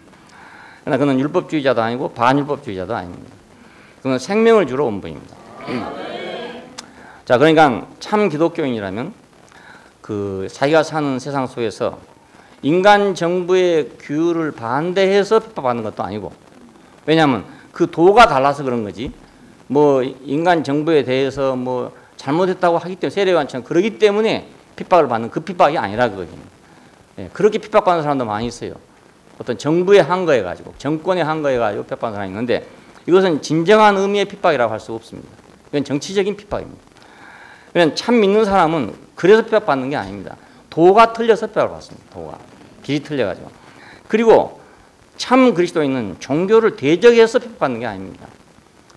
그러나 그는 율법주의자도 아니고 반율법주의자도 아닙니다. 그는 생명을 주러 온 분입니다. 자, 그러니까 참 기독교인이라면 그 자기가 사는 세상 속에서 인간 정부의 규율을 반대해서 핍박받는 것도 아니고 왜냐하면 그 도가 달라서 그런 거지 뭐 인간 정부에 대해서 뭐 잘못했다고 하기 때문에 세례요한처럼 그러기 때문에 핍박을 받는 그 핍박이 아니라 그거입니다. 예, 그렇게 핍박받는 사람도 많이 있어요. 어떤 정부의 한 거에 가지고 정권의 한 거에 가지고 핍박받는 사람이 있는데 이것은 진정한 의미의 핍박이라고 할 수 없습니다. 이건 정치적인 핍박입니다. 그냥 참 믿는 사람은 그래서 핍박받는 게 아닙니다. 도가 틀려서 핍박을 받습니다. 도가 길이 틀려가지고. 그리고 참 그리스도인은 종교를 대적해서 핍박받는 게 아닙니다.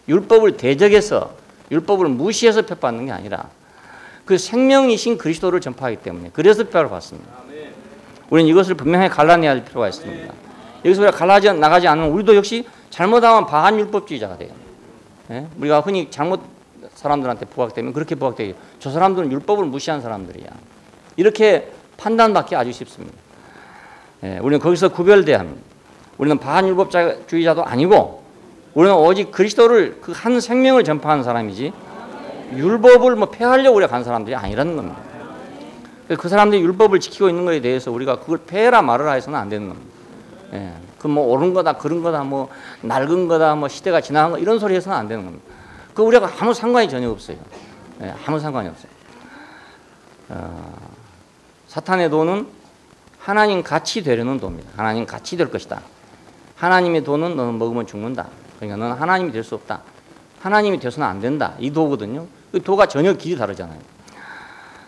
율법을 대적해서 율법을 무시해서 핍박받는 게 아니라 그 생명이신 그리스도를 전파하기 때문에 그래서 핍박을 받습니다. 우리는 이것을 분명히 갈라내야 할 필요가 있습니다. 여기서 우리가 나가지 않으면 우리도 역시 잘못하면 반율법주의자가 돼요. 예? 우리가 흔히 잘못 사람들한테 부각되면 그렇게 부각되죠. 저 사람들은 율법을 무시한 사람들이야. 이렇게 판단받기 아주 쉽습니다. 예, 우리는 거기서 구별돼야 합니다. 우리는 반율법주의자도 아니고 우리는 오직 그리스도를 그 한 생명을 전파하는 사람이지 율법을 뭐 폐하려고 우리가 간 사람들이 아니라는 겁니다. 그 사람들이 율법을 지키고 있는 것에 대해서 우리가 그걸 폐해라 말으라 해서는 안 되는 겁니다. 예. 그 뭐 옳은 거다, 그런 거다, 뭐 낡은 거다, 뭐 시대가 지나간 거 이런 소리 해서는 안 되는 겁니다. 그 우리가 아무 상관이 전혀 없어요. 예. 아무 상관이 없어요. 사탄의 도는 하나님 같이 되려는 도입니다. 하나님 같이 될 것이다. 하나님의 도는 너는 먹으면 죽는다. 그러니까 너는 하나님이 될 수 없다. 하나님이 돼서는 안 된다. 이 도거든요. 그 도가 전혀 길이 다르잖아요.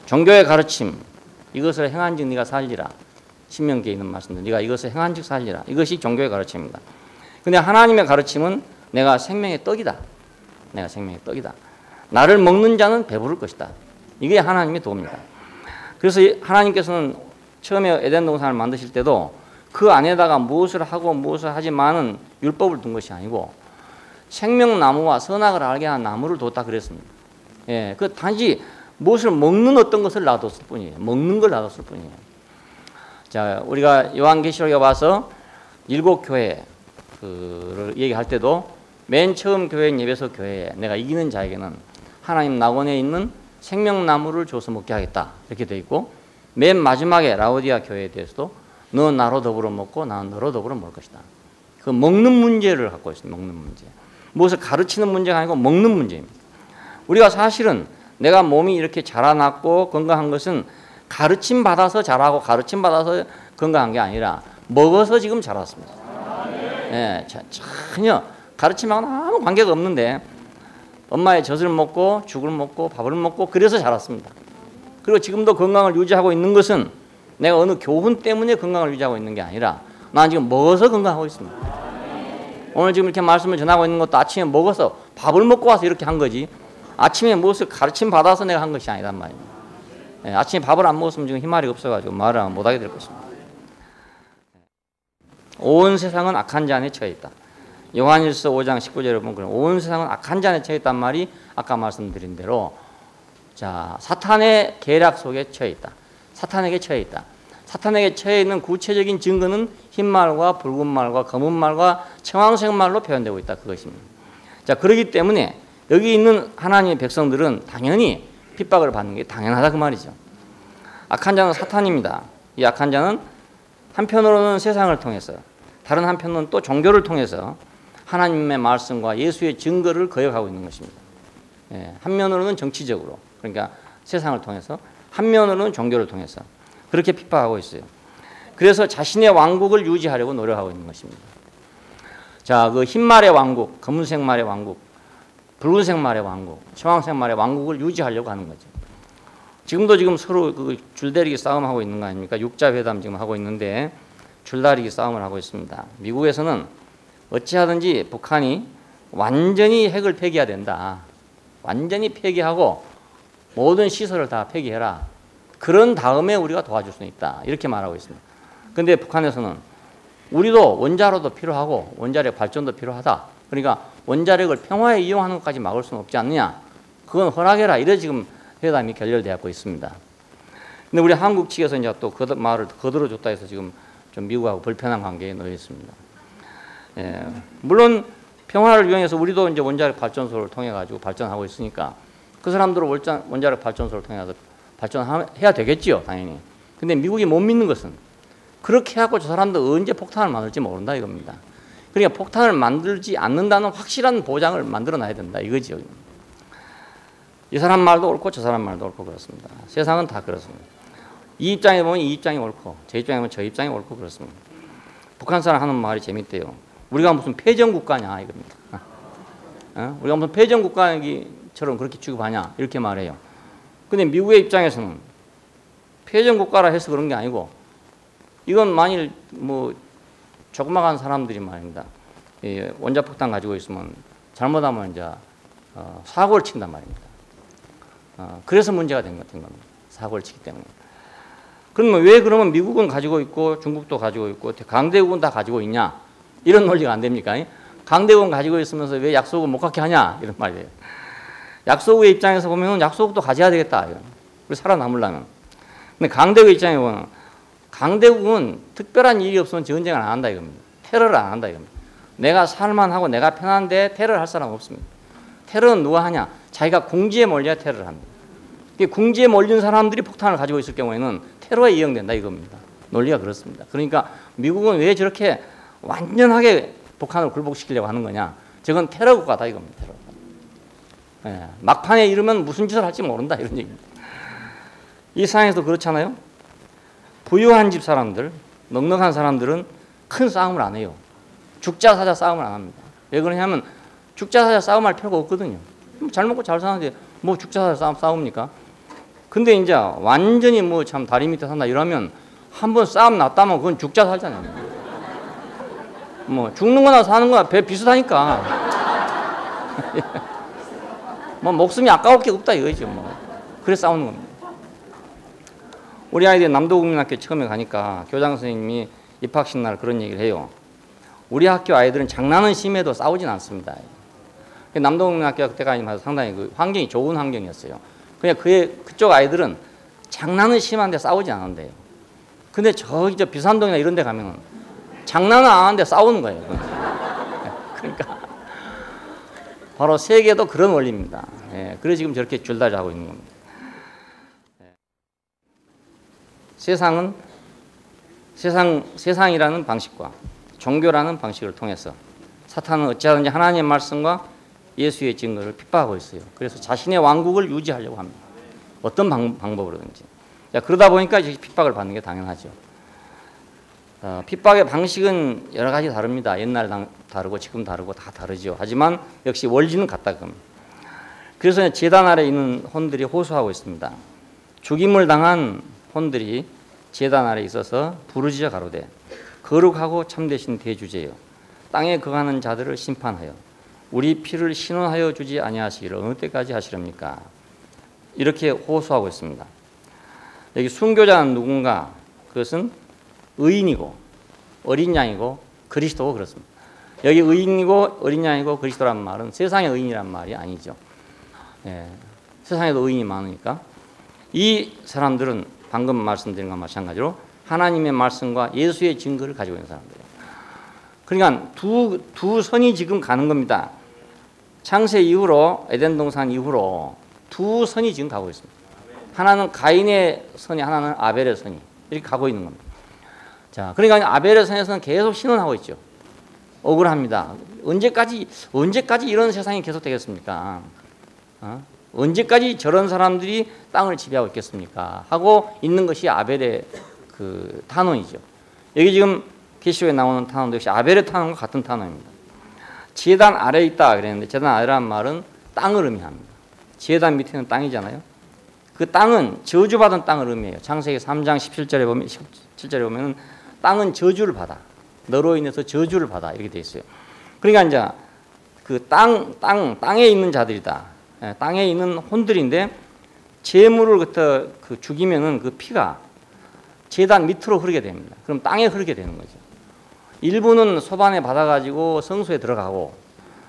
종교의 가르침, 이것을 행한즉 네가 살리라. 신명기에 있는 말씀들, 네가 이것을 행한즉 살리라. 이것이 종교의 가르침입니다. 근데 하나님의 가르침은 내가 생명의 떡이다. 내가 생명의 떡이다. 나를 먹는 자는 배부를 것이다. 이게 하나님의 도입니다. 그래서 하나님께서는 처음에 에덴 동산을 만드실 때도 그 안에다가 무엇을 하고 무엇을 하지만은 율법을 둔 것이 아니고 생명나무와 선악을 알게 하는 나무를 뒀다 그랬습니다. 예, 그 단지 무엇을 먹는 어떤 것을 놔뒀을 뿐이에요. 먹는 걸 놔뒀을 뿐이에요. 자, 우리가 요한계시록에 와서 7교회를 얘기할 때도 맨 처음 교회인 예배소 교회에 내가 이기는 자에게는 하나님 낙원에 있는 생명나무를 줘서 먹게 하겠다 이렇게 돼 있고, 맨 마지막에 라오디아 교회에 대해서도 너 나로 더불어 먹고 나는 너로 더불어 먹을 것이다. 그 먹는 문제를 갖고 있습니다. 먹는 문제. 무엇을 가르치는 문제가 아니고 먹는 문제입니다. 우리가 사실은 내가 몸이 이렇게 자라났고 건강한 것은 가르침 받아서 자라고 가르침 받아서 건강한 게 아니라 먹어서 지금 자랐습니다. 예, 전혀 가르침하고는 아무 관계가 없는데 엄마의 젖을 먹고 죽을 먹고 밥을 먹고 그래서 자랐습니다. 그리고 지금도 건강을 유지하고 있는 것은 내가 어느 교훈 때문에 건강을 유지하고 있는 게 아니라 나는 지금 먹어서 건강하고 있습니다. 오늘 지금 이렇게 말씀을 전하고 있는 것도 아침에 먹어서 밥을 먹고 와서 이렇게 한 거지 아침에 무엇을 가르침 받아서 내가 한 것이 아니란 말입니다. 예, 아침에 밥을 안 먹었으면 지금 희말이 없어가지고 말을 못하게 될 것입니다. 온 세상은 악한 자 안에 처해 있다. 요한일서 5장 19절에 보면 온 세상은 악한 자 안에 처해 있단 말이 아까 말씀드린 대로 자, 사탄의 계략 속에 처해 있다. 사탄에게 처해 있다. 사탄에게 처해 있는 구체적인 증거는 흰 말과 붉은 말과 검은 말과 청황색 말로 표현되고 있다. 그것입니다. 자, 그렇기 때문에 여기 있는 하나님의 백성들은 당연히 핍박을 받는 게 당연하다 그 말이죠. 악한 자는 사탄입니다. 이 악한 자는 한편으로는 세상을 통해서 다른 한편으로는 또 종교를 통해서 하나님의 말씀과 예수의 증거를 거역하고 있는 것입니다. 예, 한면으로는 정치적으로 그러니까 세상을 통해서 한면으로는 종교를 통해서 그렇게 핍박하고 있어요. 그래서 자신의 왕국을 유지하려고 노력하고 있는 것입니다. 자, 그 흰말의 왕국, 검은색 말의 왕국, 붉은색 말의 왕국, 청황색 말의 왕국을 유지하려고 하는 거죠. 지금도 지금 서로 그 줄다리기 싸움하고 있는 거 아닙니까? 육자회담 지금 하고 있는데 줄다리기 싸움을 하고 있습니다. 미국에서는 어찌하든지 북한이 완전히 핵을 폐기해야 된다. 완전히 폐기하고 모든 시설을 다 폐기해라. 그런 다음에 우리가 도와줄 수 있다. 이렇게 말하고 있습니다. 그런데 북한에서는 우리도 원자로도 필요하고 원자력 발전도 필요하다. 그러니까 원자력을 평화에 이용하는 것까지 막을 수는 없지 않느냐. 그건 허락해라. 이래 지금 회담이 결렬되고 있습니다. 근데 우리 한국 측에서 이제 또 그 말을 거들어줬다 해서 지금 좀 미국하고 불편한 관계에 놓여 있습니다. 예, 물론 평화를 이용해서 우리도 이제 원자력 발전소를 통해 가지고 발전하고 있으니까 그 사람들은 원자력 발전소를 통해서 발전해야 되겠지요, 당연히. 근데 미국이 못 믿는 것은 그렇게 하고 저 사람들 언제 폭탄을 만들지 모른다 이겁니다. 그러니까 폭탄을 만들지 않는다는 확실한 보장을 만들어 놔야 된다 이거죠. 이 사람 말도 옳고 저 사람 말도 옳고 그렇습니다. 세상은 다 그렇습니다. 이 입장에 보면 이 입장이 옳고 저 입장에 보면 저 입장이 옳고 그렇습니다. 북한 사람 하는 말이 재밌대요. 우리가 무슨 패전국가냐 이겁니다. 우리가 무슨 패전국가처럼 그렇게 취급하냐 이렇게 말해요. 근데 미국의 입장에서는 패전국가라 해서 그런 게 아니고 이건 만일 뭐 조그마한 사람들이 말입니다. 원자폭탄 가지고 있으면 잘못하면 이제 사고를 친단 말입니다. 그래서 문제가 된 겁니다. 사고를 치기 때문에. 그러면 왜 그러면 미국은 가지고 있고 중국도 가지고 있고 강대국은 다 가지고 있냐? 이런 논리가 안 됩니까? 강대국은 가지고 있으면서 왜 약소국을 못 갖게 하냐? 이런 말이에요. 약소국의 입장에서 보면 약소국도 가져야 되겠다. 우리 살아남으려면. 근데 강대국 입장에 보면 강대국은 특별한 일이 없으면 전쟁을 안 한다 이겁니다. 테러를 안 한다 이겁니다. 내가 살만하고 내가 편한데 테러를 할 사람 없습니다. 테러는 누가 하냐? 자기가 궁지에 몰려야 테러를 합니다. 궁지에 몰린 사람들이 폭탄을 가지고 있을 경우에는 테러에 이용된다 이겁니다. 논리가 그렇습니다. 그러니까 미국은 왜 저렇게 완전하게 북한을 굴복시키려고 하는 거냐. 저건 테러 국가다 이겁니다. 테러. 예, 막판에 이르면 무슨 짓을 할지 모른다 이런 얘기입니다. 이 상황에서도 그렇잖아요. 부유한 집 사람들, 넉넉한 사람들은 큰 싸움을 안 해요. 죽자 사자 싸움을 안 합니다. 왜 그러냐면 죽자 사자 싸움할 필요가 없거든요. 잘 먹고 잘 사는데 뭐 죽자 사자 싸웁니까? 근데 이제 완전히 뭐 참 다리 밑에 산다 이러면 한번 싸움 났다면 그건 죽자 살잖아요. 뭐 죽는 거나 사는 거나 배 비슷하니까. 뭐 목숨이 아까울 게 없다 이거죠. 뭐 그래서 싸우는 겁니다. 우리 아이들이 남도국민학교 처음에 가니까 교장 선생님이 입학식 날 그런 얘기를 해요. 우리 학교 아이들은 장난은 심해도 싸우진 않습니다. 남도국민학교가 그때까지 상당히 그 환경이 좋은 환경이었어요. 그냥 그쪽 아이들은 장난은 심한데 싸우지 않는데요. 근데 저기 저 비산동이나 이런 데 가면은 장난은 안 하는데 싸우는 거예요. 그러니까 바로 세계도 그런 원리입니다. 예, 그래서 지금 저렇게 줄다리 하고 있는 겁니다. 세상이라는 방식과 종교라는 방식을 통해서 사탄은 어찌하든지 하나님의 말씀과 예수의 증거를 핍박하고 있어요. 그래서 자신의 왕국을 유지하려고 합니다. 어떤 방법으로든지. 자, 그러다 보니까 이제 핍박을 받는 게 당연하죠. 핍박의 방식은 여러 가지 다릅니다. 옛날 다르고 지금 다르고 다 다르죠. 하지만 역시 원리는 같다 그럽니다. 그래서 제단 아래 있는 혼들이 호소하고 있습니다. 죽임을 당한 혼들이 제단 아래 있어서 부르짖어 가로되 거룩하고 참되신 대주제여 땅에 거하는 자들을 심판하여 우리 피를 신원하여 주지 아니하시기를 어느 때까지 하시렵니까? 이렇게 호소하고 있습니다. 여기 순교자는 누군가? 그것은 의인이고 어린 양이고 그리스도고 그렇습니다. 여기 의인이고 어린 양이고 그리스도란 말은 세상의 의인이란 말이 아니죠. 예, 세상에도 의인이 많으니까 이 사람들은 방금 말씀드린 것과 마찬가지로 하나님의 말씀과 예수의 증거를 가지고 있는 사람들이에요. 그러니까 두 선이 지금 가는 겁니다. 창세 이후로 에덴 동산 이후로 두 선이 지금 가고 있습니다. 하나는 가인의 선이 하나는 아벨의 선이 이렇게 가고 있는 겁니다. 자, 그러니까 아벨의 선에서는 계속 신원하고 있죠. 억울합니다. 언제까지 이런 세상이 계속 되겠습니까? 언제까지 저런 사람들이 땅을 지배하고 있겠습니까? 하고 있는 것이 아벨의 그 탄원이죠. 여기 지금 계시록에 나오는 탄원도 역시 아벨의 탄원과 같은 탄원입니다. 제단 아래에 있다 그랬는데 제단 아래라는 말은 땅을 의미합니다. 제단 밑에는 땅이잖아요. 그 땅은 저주받은 땅을 의미해요. 창세기 3장 17절에 보면 땅은 저주를 받아. 너로 인해서 저주를 받아. 이렇게 돼 있어요. 그러니까 이제 그 땅에 있는 자들이다. 땅에 있는 혼들인데 재물을 그 죽이면은 그 피가 제단 밑으로 흐르게 됩니다. 그럼 땅에 흐르게 되는 거죠. 일부는 소반에 받아가지고 성소에 들어가고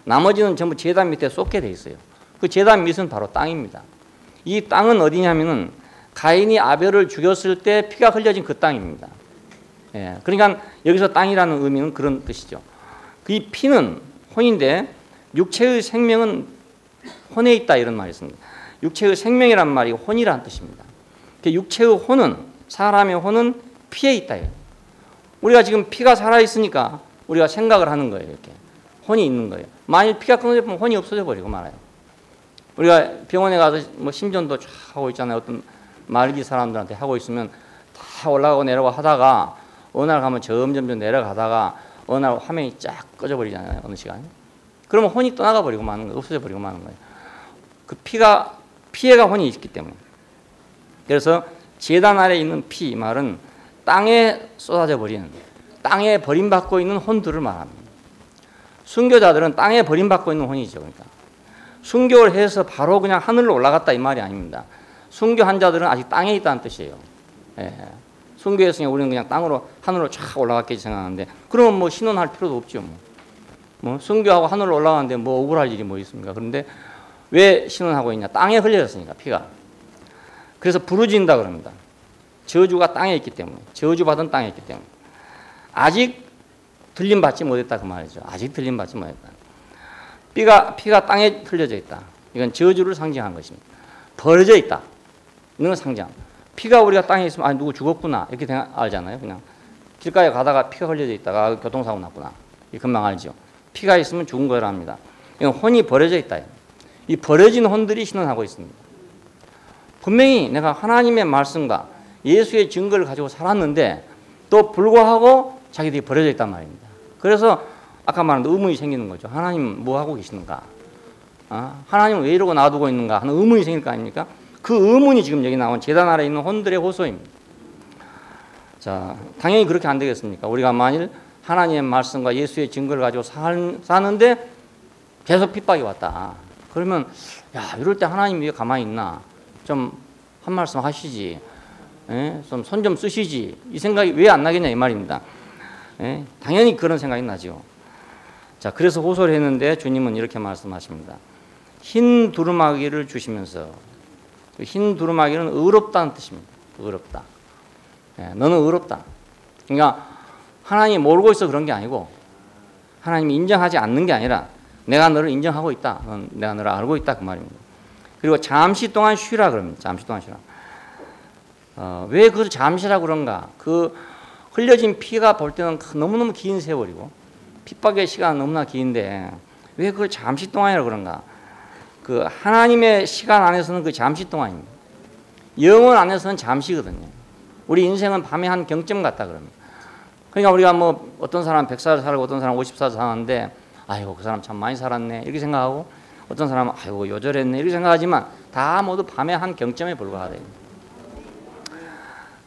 나머지는 전부 제단 밑에 쏟게 돼 있어요. 그 제단 밑은 바로 땅입니다. 이 땅은 어디냐면은 가인이 아벨을 죽였을 때 피가 흘려진 그 땅입니다. 예, 그러니까 여기서 땅이라는 의미는 그런 뜻이죠. 이 피는 혼인데 육체의 생명은 혼에 있다 이런 말이 있습니다. 육체의 생명이란 말이 혼이라는 뜻입니다. 육체의 혼은 사람의 혼은 피에 있다. 우리가 지금 피가 살아있으니까 우리가 생각을 하는 거예요. 이렇게 혼이 있는 거예요. 만일 피가 끊어지면 혼이 없어져 버리고 말아요. 우리가 병원에 가서 뭐 심전도 쫙 하고 있잖아요. 어떤 말기 사람들한테 하고 있으면 다 올라가고 내려가고 하다가 어느 날 가면 점점 내려가다가 어느 날 화면이 쫙 꺼져 버리잖아요. 어느 시간에. 그러면 혼이 떠나가 버리고 마는 거예요. 없어져 버리고 마는 거예요. 그 피해가 혼이 있기 때문에. 그래서 제단 아래에 있는 피 말은 땅에 쏟아져 버리는, 땅에 버림받고 있는 혼들을 말합니다. 순교자들은 땅에 버림받고 있는 혼이죠. 그러니까 순교를 해서 바로 그냥 하늘로 올라갔다 이 말이 아닙니다. 순교한 자들은 아직 땅에 있다는 뜻이에요. 예. 순교했으니 우리는 그냥 땅으로 하늘로 쫙 올라갔겠지 생각하는데 그러면 뭐 신원할 필요도 없죠. 뭐 순교하고 하늘로 올라가는데 뭐 억울할 일이 뭐 있습니까? 그런데 왜 신원하고 있냐? 땅에 흘려졌으니까 피가. 그래서 부르짖는다 그럽니다. 저주가 땅에 있기 때문에, 저주받은 땅에 있기 때문에 아직 들림받지 못했다 그 말이죠. 아직 들림받지 못했다. 피가 땅에 흘려져 있다. 이건 저주를 상징한 것입니다. 버려져 있다. 있는 상징. 피가 우리가 땅에 있으면 아 누구 죽었구나 이렇게 알잖아요. 그냥 길가에 가다가 피가 흘려져 있다가 교통사고 났구나. 이 금방 알죠. 피가 있으면 죽은 거라 합니다. 이건 혼이 버려져 있다. 이 버려진 혼들이 신원하고 있습니다. 분명히 내가 하나님의 말씀과 예수의 증거를 가지고 살았는데 또 불구하고 자기들이 버려져 있단 말입니다. 그래서 아까 말한 의문이 생기는 거죠. 하나님 뭐 하고 계시는가? 하나님은 왜 이러고 놔두고 있는가 하는 의문이 생길 거 아닙니까? 그 의문이 지금 여기 나온 제단 아래 있는 혼들의 호소입니다. 자, 당연히 그렇게 안 되겠습니까? 우리가 만일 하나님의 말씀과 예수의 증거를 가지고 사는데 계속 핍박이 왔다. 그러면 야 이럴 때 하나님 왜 가만히 있나? 좀 한 말씀 하시지. 좀 손 좀 쓰시지. 이 생각이 왜 안 나겠냐 이 말입니다. 당연히 그런 생각이 나죠. 자, 그래서 호소를 했는데 주님은 이렇게 말씀하십니다. 흰 두루마기를 주시면서, 흰 두루마기는 의롭다는 뜻입니다. 의롭다. 너는 의롭다. 그러니까 하나님이 모르고 있어 그런 게 아니고 하나님이 인정하지 않는 게 아니라 내가 너를 인정하고 있다. 내가 너를 알고 있다 그 말입니다. 그리고 잠시 동안 쉬라 그럽니다. 잠시 동안 쉬라. 왜 그것을 잠시라고 그런가? 그 흘려진 피가 볼 때는 너무너무 긴 세월이고 핍박의 시간은 너무나 긴데 왜 그걸 잠시 동안이라고 그런가? 그 하나님의 시간 안에서는 그 잠시 동안입니다. 영원 안에서는 잠시거든요. 우리 인생은 밤의 한 경점 같다 그럽니다. 그러니까 우리가 뭐 어떤 사람 100살 살고 어떤 사람 50살 사는데 아이고 그 사람 참 많이 살았네 이렇게 생각하고 어떤 사람은 아이고 요절했네 이렇게 생각하지만 다 모두 밤의 한 경점에 불과하다.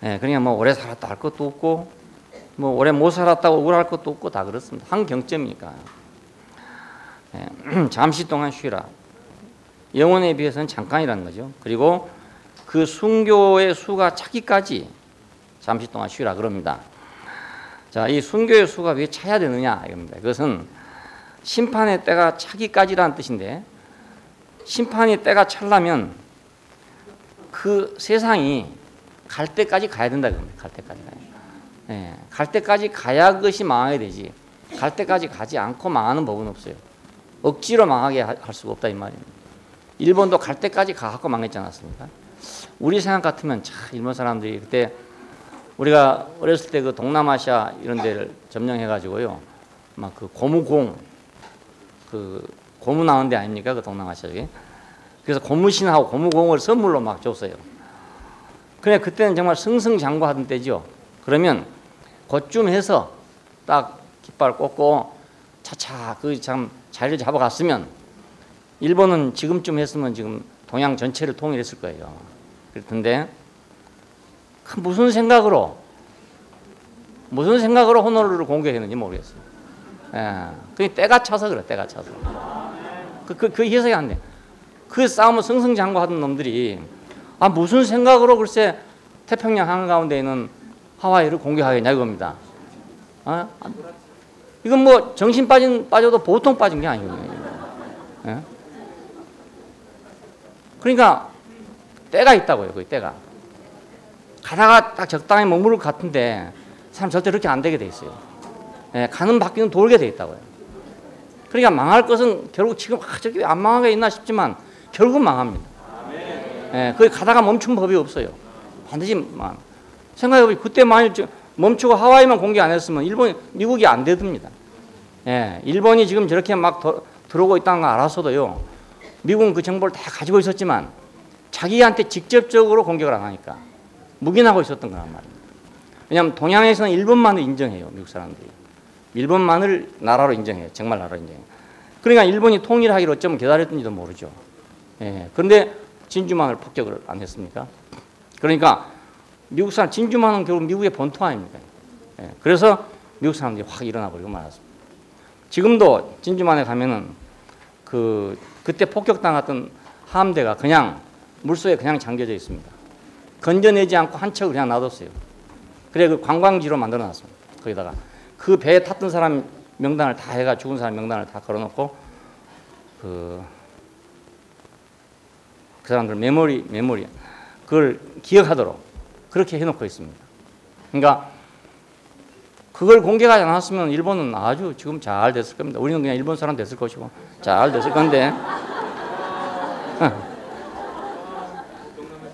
그러니까 뭐 오래 살았다 할 것도 없고 뭐 오래 못 살았다고 억울할 것도 없고 다 그렇습니다. 한 경점이니까. 잠시 동안 쉬라. 영혼에 비해서는 잠깐이라는 거죠. 그리고 그 순교의 수가 차기까지 잠시 동안 쉬라 그럽니다. 자, 이 순교의 수가 왜 차야 되느냐 이겁니다. 그것은 심판의 때가 차기까지라는 뜻인데 심판의 때가 차려면 그 세상이 갈 때까지 가야 된다 그럽니다. 갈 때까지 가야. 갈 때까지 가야 그것이 망하게 되지. 갈 때까지 가지 않고 망하는 법은 없어요. 억지로 망하게 할 수가 없다 이 말입니다. 일본도 갈 때까지 가갖고 망했지 않았습니까? 우리 생각 같으면 참 일본 사람들이 그때 우리가 어렸을 때 그 동남아시아 이런 데를 점령해가지고요, 막 그 고무공, 그 고무 나온 데 아닙니까? 그 동남아시아 쪽에. 그래서 고무신하고 고무공을 선물로 막 줬어요. 그래 그때는 정말 승승장구하던 때죠. 그러면 그쯤 해서 딱 깃발 꽂고 차차 그 참 자리를 잡아갔으면 일본은 지금쯤 했으면 지금 동양 전체를 통일했을 거예요. 그렇던데 무슨 생각으로 호노룰루를 공격했는지 모르겠어요. 그 때가 차서 그래. 때가 차서. 그 해석이 안 돼. 그 싸움을 승승장구하던 놈들이 무슨 생각으로 글쎄 태평양 한가운데 있는 하와이를 공격하겠냐 이겁니다. 이건 뭐 정신 빠져도 보통 빠진 게 아니거든요. 그러니까 때가 있다고요. 그 때가. 가다가 딱 적당히 머무를 것 같은데 사람 절대 그렇게 안 되게 돼 있어요. 가는 바퀴는 돌게 돼 있다고요. 그러니까 망할 것은 결국 지금 저렇게 안 망하게 있나 싶지만 결국 망합니다. 거기 가다가 멈춘 법이 없어요. 반드시 망. 생각해보면 그때 만일 멈추고 하와이만 공격 안 했으면 미국이 안 되듭니다. 일본이 지금 저렇게 막 들어오고 있다는 걸 알았어도요. 미국은 그 정보를 다 가지고 있었지만 자기한테 직접적으로 공격을 안 하니까 묵인하고 있었던 거란 말입니다. 왜냐하면 동양에서는 일본만을 인정해요. 미국 사람들이. 일본만을 나라로 인정해요. 정말 나라로 인정해요. 그러니까 일본이 통일하기를 어쩌면 기다렸던지도 모르죠. 그런데 진주만을 폭격을 안 했습니까? 그러니까 미국 사람 진주만은 결국 미국의 본토 아닙니까? 그래서 미국 사람들이 확 일어나 버리고 말았습니다. 지금도 진주만에 가면은 그때 폭격당했던 함대가 그냥 물속에 그냥 잠겨져 있습니다. 건져내지 않고 한 척을 그냥 놔뒀어요. 그래 그 관광지로 만들어놨습니다. 거기다가 그 배에 탔던 사람 명단을 다 해가 죽은 사람 명단을 다 걸어놓고 그 사람들 메모리 그걸 기억하도록 그렇게 해놓고 있습니다. 그러니까 그걸 공개하지 않았으면 일본은 아주 지금 잘 됐을 겁니다. 우리는 그냥 일본 사람 됐을 것이고 잘 됐을 건데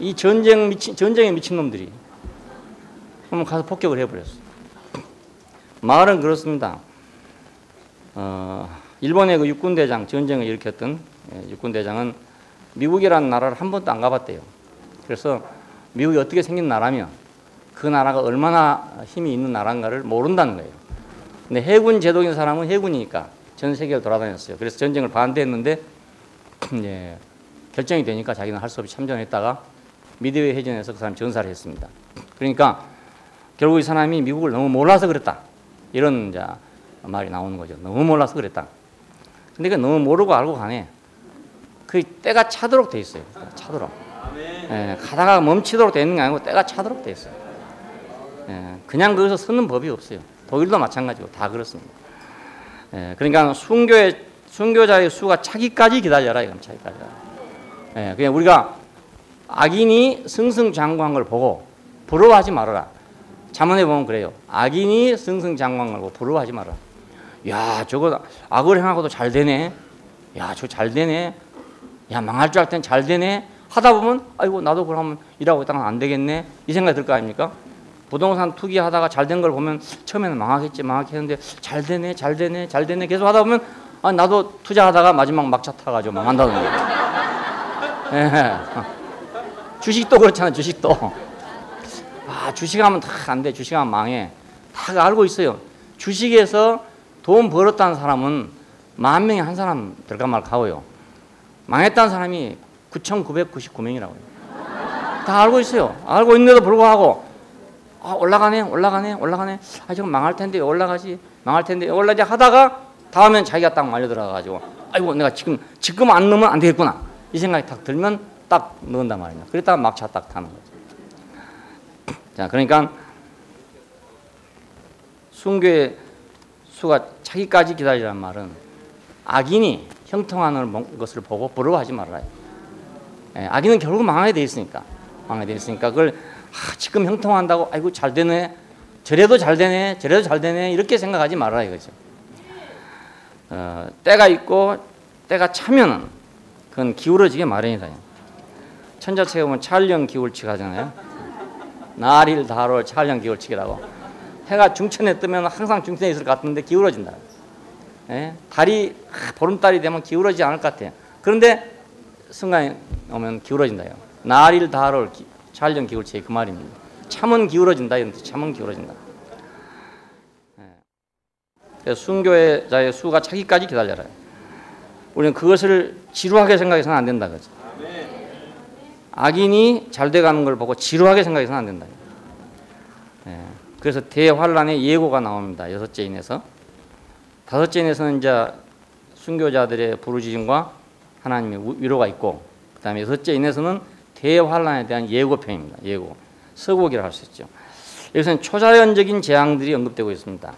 이 전쟁에 미친 놈들이 한번 가서 폭격을 해버렸어. 말은 그렇습니다. 일본의 그 육군대장, 전쟁을 일으켰던 육군대장은 미국이라는 나라를 한 번도 안 가봤대요. 그래서 미국이 어떻게 생긴 나라며 그 나라가 얼마나 힘이 있는 나라인가를 모른다는 거예요. 근데 해군 제독인 사람은 해군이니까 전 세계를 돌아다녔어요. 그래서 전쟁을 반대했는데 이제 결정이 되니까 자기는 할 수 없이 참전했다가 미드웨이 해전에서 그 사람 전사를 했습니다. 그러니까 결국 이 사람이 미국을 너무 몰라서 그랬다. 이런 이제 말이 나오는 거죠. 너무 몰라서 그랬다. 근데 그 너무 모르고 알고 가네. 그 때가 차도록 돼 있어요. 차도록. 예, 가다가 멈추도록 돼 있는 게 아니고 때가 차도록 돼 있어요. 예, 그냥 거기서 서는 법이 없어요. 독일도 마찬가지고 다 그렇습니다. 예, 그러니까 순교자의 수가 차기까지 기다려라. 이건 차기까지. 예, 그냥 우리가 악인이 승승장구한 걸 보고 부러워하지 말아라. 잠언에 보면 그래요. 악인이 승승장구한 걸 보고 부러워하지 말아라. 야, 저거 악을 행하고도 잘 되네. 야, 저거 잘 되네. 야, 망할 줄 알 땐 잘 되네. 하다 보면 아이고 나도 그러면 일하고 있다가 안 되겠네. 이 생각이 들 거 아닙니까? 부동산 투기하다가 잘 된 걸 보면 처음에는 망하겠는데 잘 되네 계속 하다 보면 아, 나도 투자하다가 마지막 막차 타가지고 망한다는 거예요. 예. 주식도 그렇잖아요. 주식도. 아, 주식하면 다 안 돼. 주식하면 망해. 다 알고 있어요. 주식에서 돈 벌었다는 사람은 10,000명에 한 사람 들까 말까 하고요. 망했다는 사람이 9,999명이라고요. 다 알고 있어요. 알고 있는데도 불구하고 아, 올라가네. 아, 저거 망할 텐데 올라가지. 망할 텐데 올라가지 하다가 다음엔 자기가 딱 말려 들어가가지고 아이고 내가 지금 안 넣으면 안 되겠구나. 이 생각이 딱 들면 딱 넣는단 말이냐. 그랬다가 막차 딱 타는 거죠. 자, 그러니까 순교의 수가 차기까지 기다리라는 말은 악인이 형통하는 것을 보고 부러워하지 말아요. 예, 악인은 결국 망하게 돼 있으니까 그걸 지금 형통한다고 아이고 잘 되네, 저래도 잘 되네 이렇게 생각하지 말아라 이거죠. 때가 있고 때가 차면은 그건 기울어지게 마련이다. 천자책에 보면 찰령 기울치기 하잖아요. 날일 다로 찰령 기울치기라고. 해가 중천에 뜨면 항상 중천에 있을 것 같은데 기울어진다. 예? 달이 보름달이 되면 기울어지지 않을 것 같아요. 그런데 순간에 오면 기울어진다요. 날일 다로 찰령 기울치기 그 말입니다. 참은 기울어진다 이런 뜻. 참은 기울어진다. 그래서 순교자의 수가 차기까지 기다려라. 우리는 그것을 지루하게 생각해서는 안 된다 그죠. 악인이 잘 돼가는 걸 보고 지루하게 생각해서는 안 된다. 그래서 대환란의 예고가 나옵니다. 6째 인에서. 5째 인에서는 이제 순교자들의 부르짖음과 하나님의 위로가 있고, 그 다음에 6째 인에서는 대환란에 대한 예고편입니다. 예고. 서곡이라 할 수 있죠. 여기서는 초자연적인 재앙들이 언급되고 있습니다.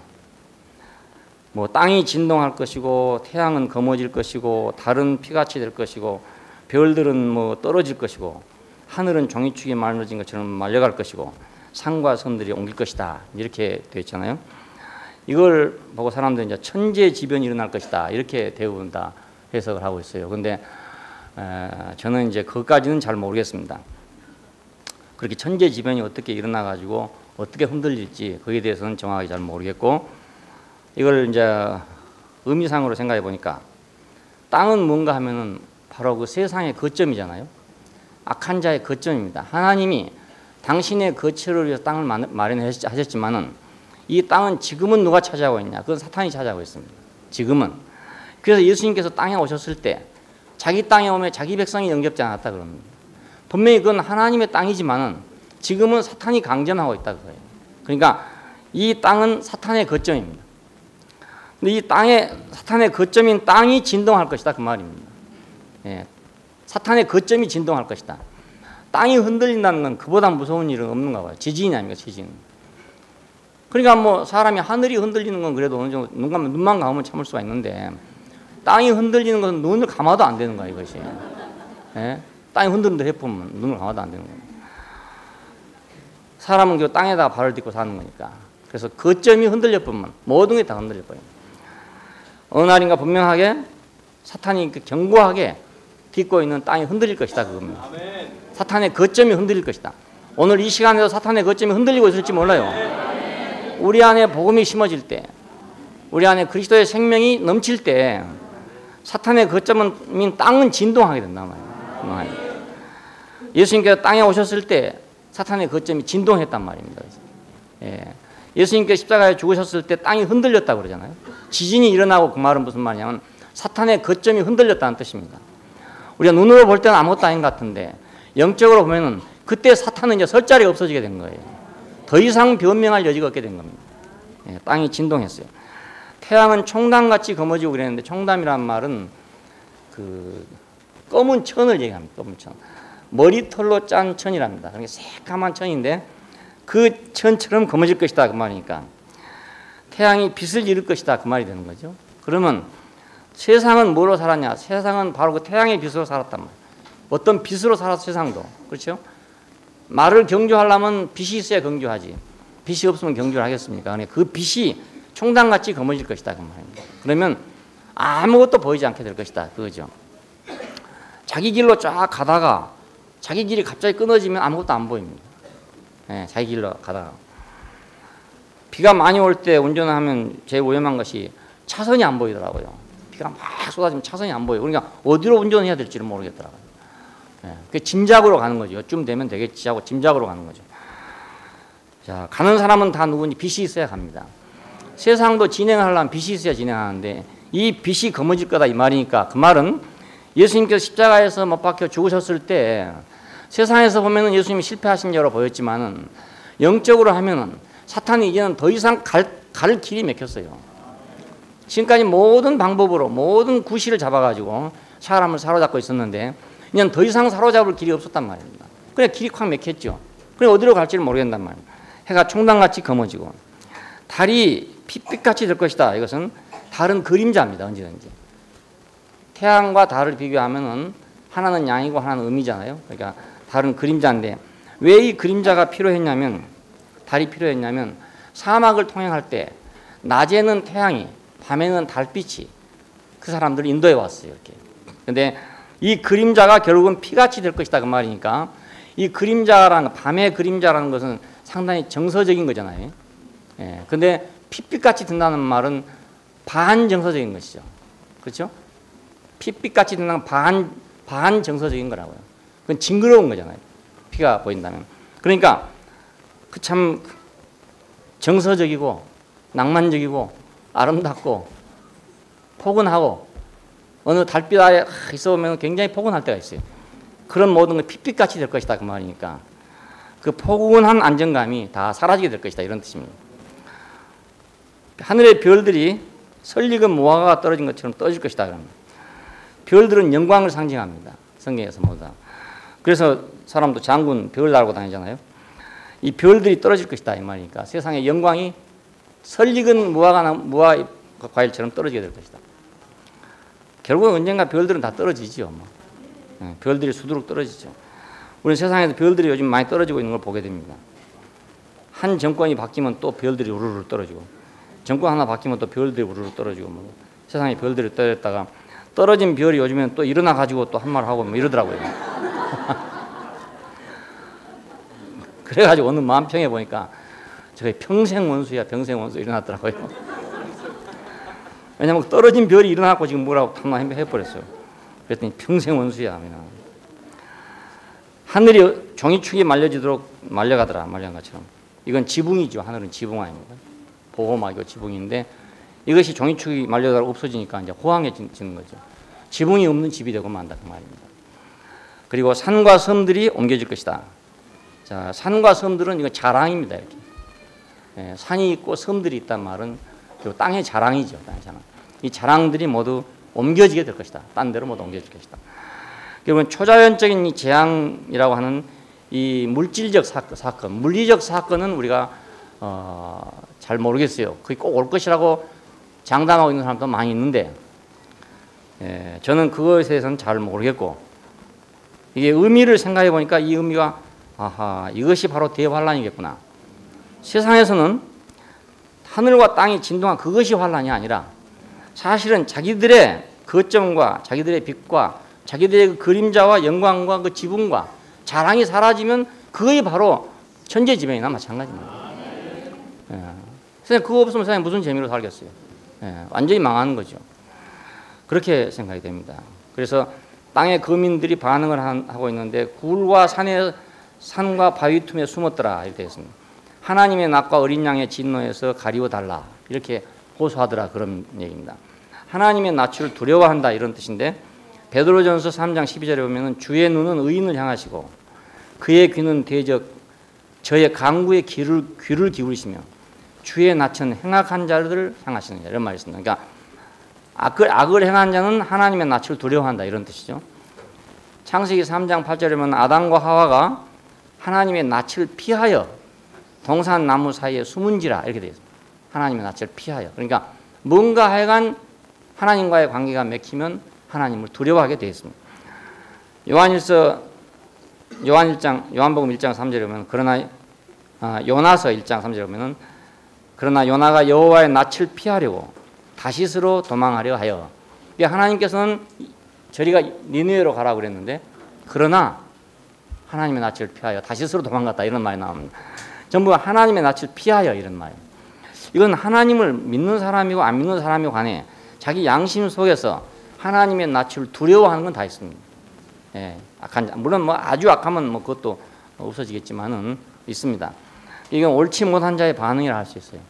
뭐 땅이 진동할 것이고, 태양은 검어질 것이고, 달은 피같이 될 것이고, 별들은 뭐 떨어질 것이고, 하늘은 종이축이 말라진 것처럼 말려갈 것이고, 산과 섬들이 옮길 것이다. 이렇게 되어 있잖아요. 이걸 보고 사람들은 이제 천재지변이 일어날 것이다. 이렇게 대부분 다 해석을 하고 있어요. 그런데 저는 이제 그것까지는 잘 모르겠습니다. 그렇게 천재지변이 어떻게 일어나가지고 어떻게 흔들릴지 거기에 대해서는 정확하게 잘 모르겠고, 이걸 이제 의미상으로 생각해 보니까 땅은 뭔가 하면은 바로 그 세상의 거점이잖아요. 악한 자의 거점입니다. 하나님이 당신의 거처를 위해서 땅을 마련하셨지만은 이 땅은 지금은 누가 차지하고 있냐? 그건 사탄이 차지하고 있습니다. 지금은. 그래서 예수님께서 땅에 오셨을 때 자기 땅에 오면 자기 백성이 영접지 않았다 그럽니다. 분명히 그건 하나님의 땅이지만은 지금은 사탄이 강점하고 있다 그거예요. 그러니까 이 땅은 사탄의 거점입니다. 근데 이 땅에 사탄의 거점인 땅이 진동할 것이다 그 말입니다. 예. 사탄의 거점이 진동할 것이다. 땅이 흔들린다는 건 그보다 무서운 일은 없는가 봐요. 지진이 아닙니까, 지진. 그러니까 뭐 사람이 하늘이 흔들리는 건 그래도 어느 정도 눈만 감으면 참을 수가 있는데 땅이 흔들리는 것은 눈을 감아도 안 되는 거야 이것이. 예? 땅이 흔들린다 해보면 눈을 감아도 안 되는 거예요. 사람은 그 땅에다가 발을 딛고 사는 거니까. 그래서 거점이 흔들려 보면 모든 게 다 흔들려 버려요. 어느 날인가 분명하게 사탄이 경고하게 딛고 있는 땅이 흔들릴 것이다 그겁니다. 사탄의 거점이 흔들릴 것이다. 오늘 이 시간에도 사탄의 거점이 흔들리고 있을지 몰라요. 우리 안에 복음이 심어질 때, 우리 안에 그리스도의 생명이 넘칠 때 사탄의 거점은 땅은 진동하게 된단 말이에요. 예수님께서 땅에 오셨을 때 사탄의 거점이 진동했단 말입니다. 예수님께서 십자가에 죽으셨을 때 땅이 흔들렸다고 그러잖아요. 지진이 일어나고, 그 말은 무슨 말이냐면 사탄의 거점이 흔들렸다는 뜻입니다. 우리가 눈으로 볼 때는 아무것도 아닌 것 같은데 영적으로 보면은 그때 사탄은 이제 설 자리가 없어지게 된 거예요. 더 이상 변명할 여지가 없게 된 겁니다. 땅이 진동했어요. 태양은 총담같이 검어지고 그랬는데, 총담이란 말은 그 검은 천을 얘기합니다. 검은 천. 머리털로 짠 천이랍니다. 그러니까 새까만 천인데 그 천처럼 검어질 것이다, 그 말이니까. 태양이 빛을 잃을 것이다, 그 말이 되는 거죠. 그러면 세상은 뭐로 살았냐? 세상은 바로 그 태양의 빛으로 살았단 말이에요. 어떤 빛으로 살았어, 세상도. 그렇죠? 말을 경주하려면 빛이 있어야 경주하지. 빛이 없으면 경주를 하겠습니까? 그러니까 그 빛이 총당같이 검어질 것이다, 그 말입니다. 그러면 아무것도 보이지 않게 될 것이다, 그거죠. 자기 길로 쫙 가다가 자기 길이 갑자기 끊어지면 아무것도 안 보입니다. 자기 길로 가다가. 비가 많이 올 때 운전을 하면 제일 위험한 것이 차선이 안 보이더라고요. 비가 막 쏟아지면 차선이 안 보여요. 그러니까 어디로 운전해야 될지를 모르겠더라고요. 그 짐작으로 가는 거죠. 이쯤 되면 되겠지 하고 짐작으로 가는 거죠. 자, 가는 사람은 다 누구니? 빛이 있어야 갑니다. 세상도 진행하려면 빛이 있어야 진행하는데 이 빛이 검어질 거다, 이 말이니까, 그 말은 예수님께서 십자가에서 못 박혀 죽으셨을 때 세상에서 보면은 예수님이 실패하신 여로 보였지만은 영적으로 하면은 사탄이 이제는 더 이상 갈 길이 막혔어요. 지금까지 모든 방법으로 모든 구실을 잡아가지고 사람을 사로잡고 있었는데 이제는 더 이상 사로잡을 길이 없었단 말입니다. 그래 길이 콱 막혔죠. 그래 어디로 갈지를 모르겠단 말입니다. 해가 총당같이 검어지고 달이 핏빛같이 될 것이다. 이것은 달은 그림자입니다. 언제든지. 태양과 달을 비교하면은 하나는 양이고 하나는 음이잖아요. 그러니까 달은 그림자인데 왜 이 그림자가 필요했냐면, 달이 필요했냐면 사막을 통행할 때 낮에는 태양이, 밤에는 달빛이 그 사람들을 인도해 왔어요. 이렇게. 근데 이 그림자가 결국은 피같이 될 것이다, 그 말이니까 이 그림자라는, 밤의 그림자라는 것은 상당히 정서적인 거잖아요. 근데 핏빛같이 든다는 말은 반정서적인 것이죠. 그렇죠? 핏빛같이 든다는 반정서적인 거라고요. 그건 징그러운 거잖아요. 피가 보인다면. 그러니까 그 참 정서적이고 낭만적이고 아름답고 포근하고 어느 달빛 아래 있어 보면 굉장히 포근할 때가 있어요. 그런 모든 게 핏빛같이 될 것이다, 그 말이니까 그 포근한 안정감이 다 사라지게 될 것이다, 이런 뜻입니다. 하늘의 별들이 설익은 무화과가 떨어진 것처럼 떨어질 것이다, 그럽니다. 별들은 영광을 상징합니다. 성경에서 모두 다. 그래서 사람도 장군 별 달고 다니잖아요. 이 별들이 떨어질 것이다, 이 말이니까 세상의 영광이 설익은 무화 과일처럼 떨어지게 될 것이다. 결국은 언젠가 별들은 다 떨어지죠. 별들이 수두룩 떨어지죠. 우리 세상에서 별들이 요즘 많이 떨어지고 있는 걸 보게 됩니다. 한 정권이 바뀌면 또 별들이 우르르 떨어지고, 정권 하나 바뀌면 또 별들이 우르르 떨어지고, 세상에 별들이 떨어졌다가 떨어진 별이 요즘에는 또 일어나 가지고 또 한 말 하고 이러더라고요. 그래가지고 어느 마음평에 보니까 저게 평생 원수야, 평생 원수 일어났더라고요. 왜냐면 떨어진 별이 일어나고 지금 뭐라고 한번 해버렸어요. 그랬더니 평생 원수야. 하늘이 종이축이 말려가더라, 말려간 것처럼. 이건 지붕이죠. 하늘은 지붕 아닙니까? 보호막이고 지붕인데 이것이 종이축이 말려가다가 없어지니까 이제 호황해지는 거죠. 지붕이 없는 집이 되고 만다, 그 말입니다. 그리고 산과 섬들이 옮겨질 것이다. 자, 산과 섬들은 이거 자랑입니다. 이렇게. 산이 있고 섬들이 있단 말은 땅의 자랑이죠. 땅의 자랑. 이 자랑들이 모두 옮겨지게 될 것이다. 딴 데로 모두 옮겨질 것이다. 그러면 초자연적인 이 재앙이라고 하는 이 물질적 사건, 물리적 사건은 우리가 잘 모르겠어요. 그게 꼭 올 것이라고 장담하고 있는 사람도 많이 있는데, 저는 그것에 대해서는 잘 모르겠고, 이게 의미를 생각해 보니까 이 의미가, 아하, 이것이 바로 대환란이겠구나. 세상에서는 하늘과 땅이 진동한 그것이 환란이 아니라 사실은 자기들의 거점과 자기들의 빛과 자기들의 그 그림자와 영광과 그 지붕과 자랑이 사라지면 그게 바로 천재지변이나 마찬가지입니다. 예. 세상에 그거 없으면 세상에 무슨 재미로 살겠어요. 예. 완전히 망하는 거죠. 그렇게 생각이 됩니다. 그래서 땅의 거민들이 반응을 하고 있는데 굴과 산과 바위 틈에 숨었더라 이렇게 되어 있습니다. 하나님의 낯과 어린 양의 진노에서 가리워달라 이렇게 호소하더라 그런 얘기입니다. 하나님의 낯을 두려워한다 이런 뜻인데 베드로전서 3장 12절에 보면 주의 눈은 의인을 향하시고 그의 귀는 대적 저의 강구의 귀를 기울이시며 주의 낯은 행악한 자들을 향하시는 이런 말이 있습니다. 그러니까 악을 행한 자는 하나님의 낯을 두려워한다 이런 뜻이죠. 창세기 3장 8절에 보면 아담과 하와가 하나님의 낯을 피하여 동산 나무 사이에 숨은지라 이렇게 되어 있습니다. 하나님의 낯을 피하여. 그러니까 뭔가 하여간 하나님과의 관계가 맥히면 하나님을 두려워하게 되어 있습니다. 요한복음 1장 3절에 보면 요나서 1장 3절에 보면 그러나 요나가 여호와의 낯을 피하려고 다시스로 도망하려 하여. 하나님께서는 저리가 니느웨로 가라고 그랬는데 그러나 하나님의 낯을 피하여 다시스로 도망갔다 이런 말이 나옵니다. 전부 하나님의 낯을 피하여 이런 말이에요. 이건 하나님을 믿는 사람이고 안 믿는 사람이 간에 자기 양심 속에서 하나님의 낯을 두려워하는 건 다 있습니다. 예, 물론 뭐 아주 악하면 뭐 그것도 없어지겠지만은 있습니다. 이건 옳지 못한 자의 반응이라 할 수 있어요.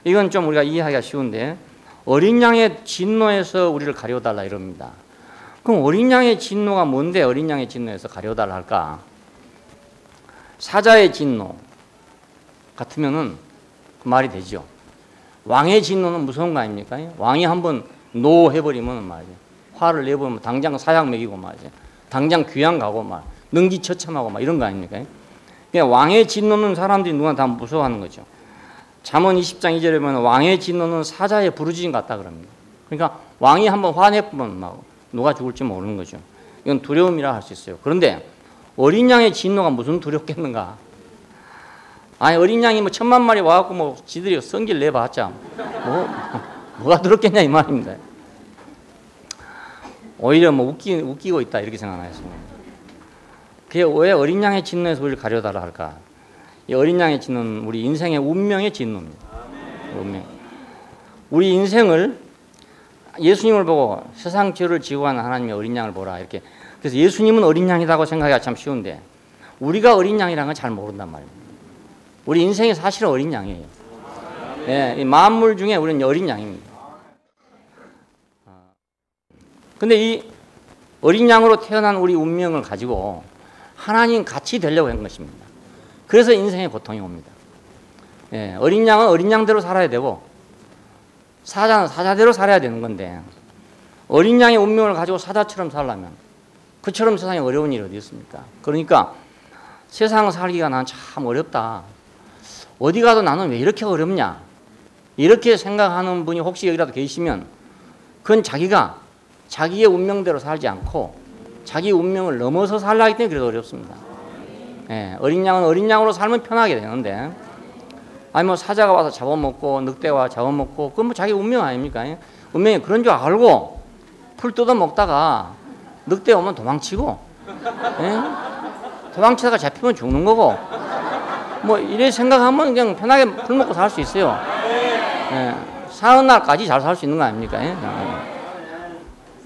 이건 좀 우리가 이해하기가 쉬운데 어린 양의 진노에서 우리를 가려달라 이럽니다. 그럼 어린 양의 진노가 뭔데 어린 양의 진노에서 가려달라 할까? 사자의 진노 같으면은 그 말이 되죠. 왕의 진노는 무서운 거 아닙니까? 왕이 한번 노 해버리면 말이죠. 화를 내버리면 당장 사약 먹이고 말이죠. 당장 귀양 가고 말 능지처참하고 막 이런 거 아닙니까? 그러니까 왕의 진노는 사람들이 누구나 다 무서워하는 거죠. 잠언 20장 2절에 보면 왕의 진노는 사자의 부르짖음 같다 그럽니다. 그러니까 왕이 한번 화내면 막 누가 죽을지 모르는 거죠. 이건 두려움이라 할 수 있어요. 그런데 어린 양의 진노가 무슨 두렵겠는가? 아니 어린 양이 뭐 1000만 마리 와갖고 뭐 지들이 성질 내봤자 뭐가 두렵겠냐 이 말입니다. 오히려 뭐 웃기고 있다 이렇게 생각하겠습니다. 그게 왜 어린 양의 진노에서 우리를 가려달라 할까? 이 어린 양의 진노는 우리 인생의 운명의 진노입니다. 운명. 우리 인생을 예수님을 보고 세상 죄를 지고 가는 하나님의 어린 양을 보라 이렇게. 그래서 예수님은 어린 양이라고 생각하기가 참 쉬운데 우리가 어린 양이라는 건 잘 모른단 말입니다. 우리 인생이 사실은 어린 양이에요. 예, 이 만물 중에 우리는 어린 양입니다. 근데 이 어린 양으로 태어난 우리 운명을 가지고 하나님 같이 되려고 한 것입니다. 그래서 인생에 고통이 옵니다. 예, 어린 양은 어린 양대로 살아야 되고 사자는 사자대로 살아야 되는 건데 어린 양의 운명을 가지고 사자처럼 살려면 그처럼 세상에 어려운 일이 어디 있습니까? 그러니까 세상 살기가 난 참 어렵다. 어디 가도 나는 왜 이렇게 어렵냐? 이렇게 생각하는 분이 혹시 여기라도 계시면 그건 자기가 자기의 운명대로 살지 않고 자기 운명을 넘어서 살라기 때문에 그래도 어렵습니다. 예, 어린 양은 어린 양으로 살면 편하게 되는데 아니 뭐 사자가 와서 잡아먹고 늑대가 와서 잡아먹고 그건 뭐 자기 운명 아닙니까? 운명이 그런 줄 알고 풀 뜯어먹다가 늑대 오면 도망치고 예? 도망치다가 잡히면 죽는 거고 뭐 이래 생각하면 그냥 편하게 풀 먹고 살 수 있어요. 예, 사는 날까지 잘 살 수 있는 거 아닙니까? 예?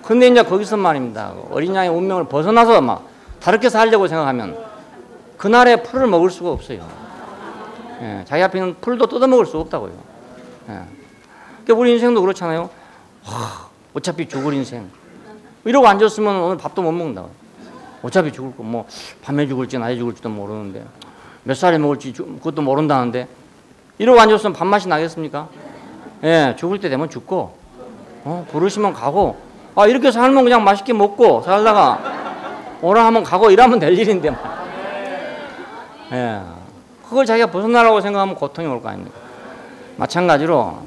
근데 이제 거기서 말입니다. 어린 양의 운명을 벗어나서 막 다르게 살려고 생각하면 그날에 풀을 먹을 수가 없어요. 예, 자기 앞에 있는 풀도 뜯어먹을 수 없다고요. 예. 그러니까 우리 인생도 그렇잖아요. 어차피 죽을 인생. 이러고 앉았으면 오늘 밥도 못 먹는다고요. 어차피 죽을 거, 뭐 밤에 죽을지 낮에 죽을지도 모르는데 몇 살에 먹을지 그것도 모른다는데 이러고 앉았으면 밥맛이 나겠습니까? 예, 죽을 때 되면 죽고 부르시면 가고 이렇게 살면 그냥 맛있게 먹고 살다가 오라 하면 가고 이러면 될 일인데 예, 그걸 자기가 벗어나라고 생각하면 고통이 올 거 아닙니까? 마찬가지로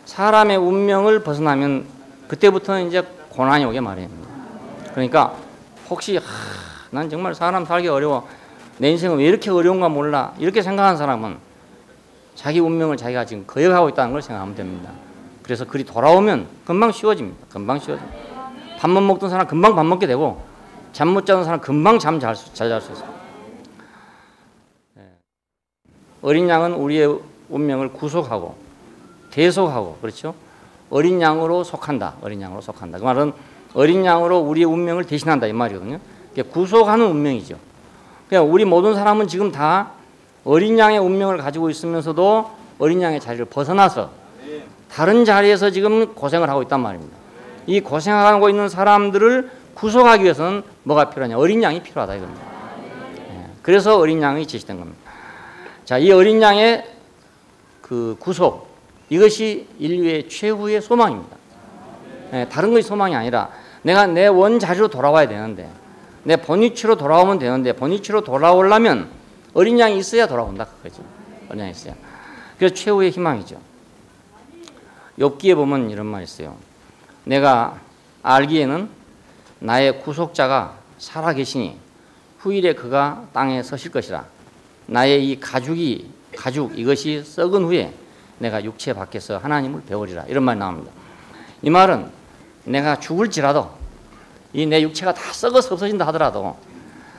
사람의 운명을 벗어나면 그때부터는 이제 고난이 오게 마련입니다. 그러니까 혹시 난 정말 사람 살기 어려워 내 인생은 왜 이렇게 어려운가 몰라 이렇게 생각하는 사람은 자기 운명을 자기가 지금 거역하고 있다는 걸 생각하면 됩니다. 그래서 그리 돌아오면 금방 쉬워집니다. 금방 쉬워집니다. 밥만 먹던 사람 금방 밥 먹게 되고 잠 못 자는 사람 금방 잠 잘 잘 수 있어요. 어린 양은 우리의 운명을 구속하고 대속하고, 그렇죠? 어린 양으로 속한다. 어린 양으로 속한다. 그 말은 어린 양으로 우리의 운명을 대신한다 이 말이거든요. 구속하는 운명이죠. 그러니까 우리 모든 사람은 지금 다 어린 양의 운명을 가지고 있으면서도 어린 양의 자리를 벗어나서 다른 자리에서 지금 고생을 하고 있단 말입니다. 이 고생하고 있는 사람들을 구속하기 위해서는 뭐가 필요하냐? 어린 양이 필요하다 이겁니다. 그래서 어린 양이 제시된 겁니다. 자, 이 어린 양의 그 구속, 이것이 인류의 최후의 소망입니다. 다른 것이 소망이 아니라 내가 내 원자리로 돌아와야 되는데, 내 본위치로 돌아오면 되는데, 본위치로 돌아오려면 어린 양이 있어야 돌아온다 그거죠. 어린 양이 있어야. 그래서 최후의 희망이죠. 욥기에 보면 이런 말이 있어요. 내가 알기에는 나의 구속자가 살아계시니 후일에 그가 땅에 서실 것이라. 나의 이 가죽 이것이 썩은 후에 내가 육체 밖에서 하나님을 배우리라. 이런 말이 나옵니다. 이 말은 내가 죽을지라도 이 내 육체가 다 썩어서 없어진다 하더라도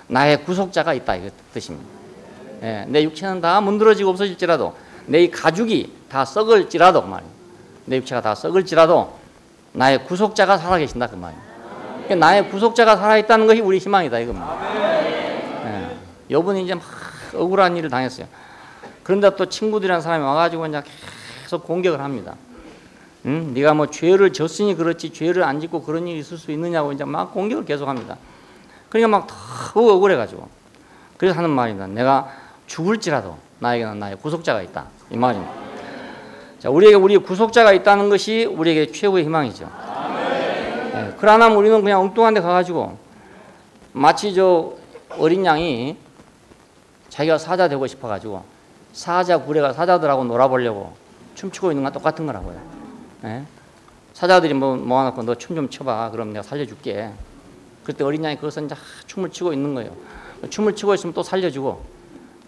나의 구속자가 있다 이거 뜻입니다. 내 육체는 다 문드러지고 없어질지라도 내 이 가죽이 다 썩을지라도 그 말이에요. 내 육체가 다 썩을지라도 나의 구속자가 살아계신다 그 말이에요. 그러니까 나의 구속자가 살아있다는 것이 우리 희망이다 이겁니다. 여분이 이제 막 억울한 일을 당했어요. 그런데 또 친구들이라는 사람이 와가지고 이제 계속 공격을 합니다. 네가 뭐 죄를 졌으니 그렇지 죄를 안 짓고 그런 일이 있을 수 있느냐고 이제 막 공격을 계속합니다. 그러니까 막 더 억울해가지고 그래서 하는 말입니다. 내가 죽을지라도 나에게는 나의 구속자가 있다 이 말입니다. 자, 우리에게 우리의 구속자가 있다는 것이 우리에게 최후의 희망이죠. 그러나 우리는 그냥 엉뚱한 데 가가지고 마치 저 어린 양이 자기가 사자 되고 싶어가지고 사자 구레가 사자들하고 놀아보려고 춤추고 있는 건 똑같은 거라고요. 사자들이 모아놓고 너 춤 좀 춰봐. 그럼 내가 살려줄게. 그때 어린 양이 거기서 이제 춤을 추고 있는 거예요. 춤을 추고 있으면 또 살려주고,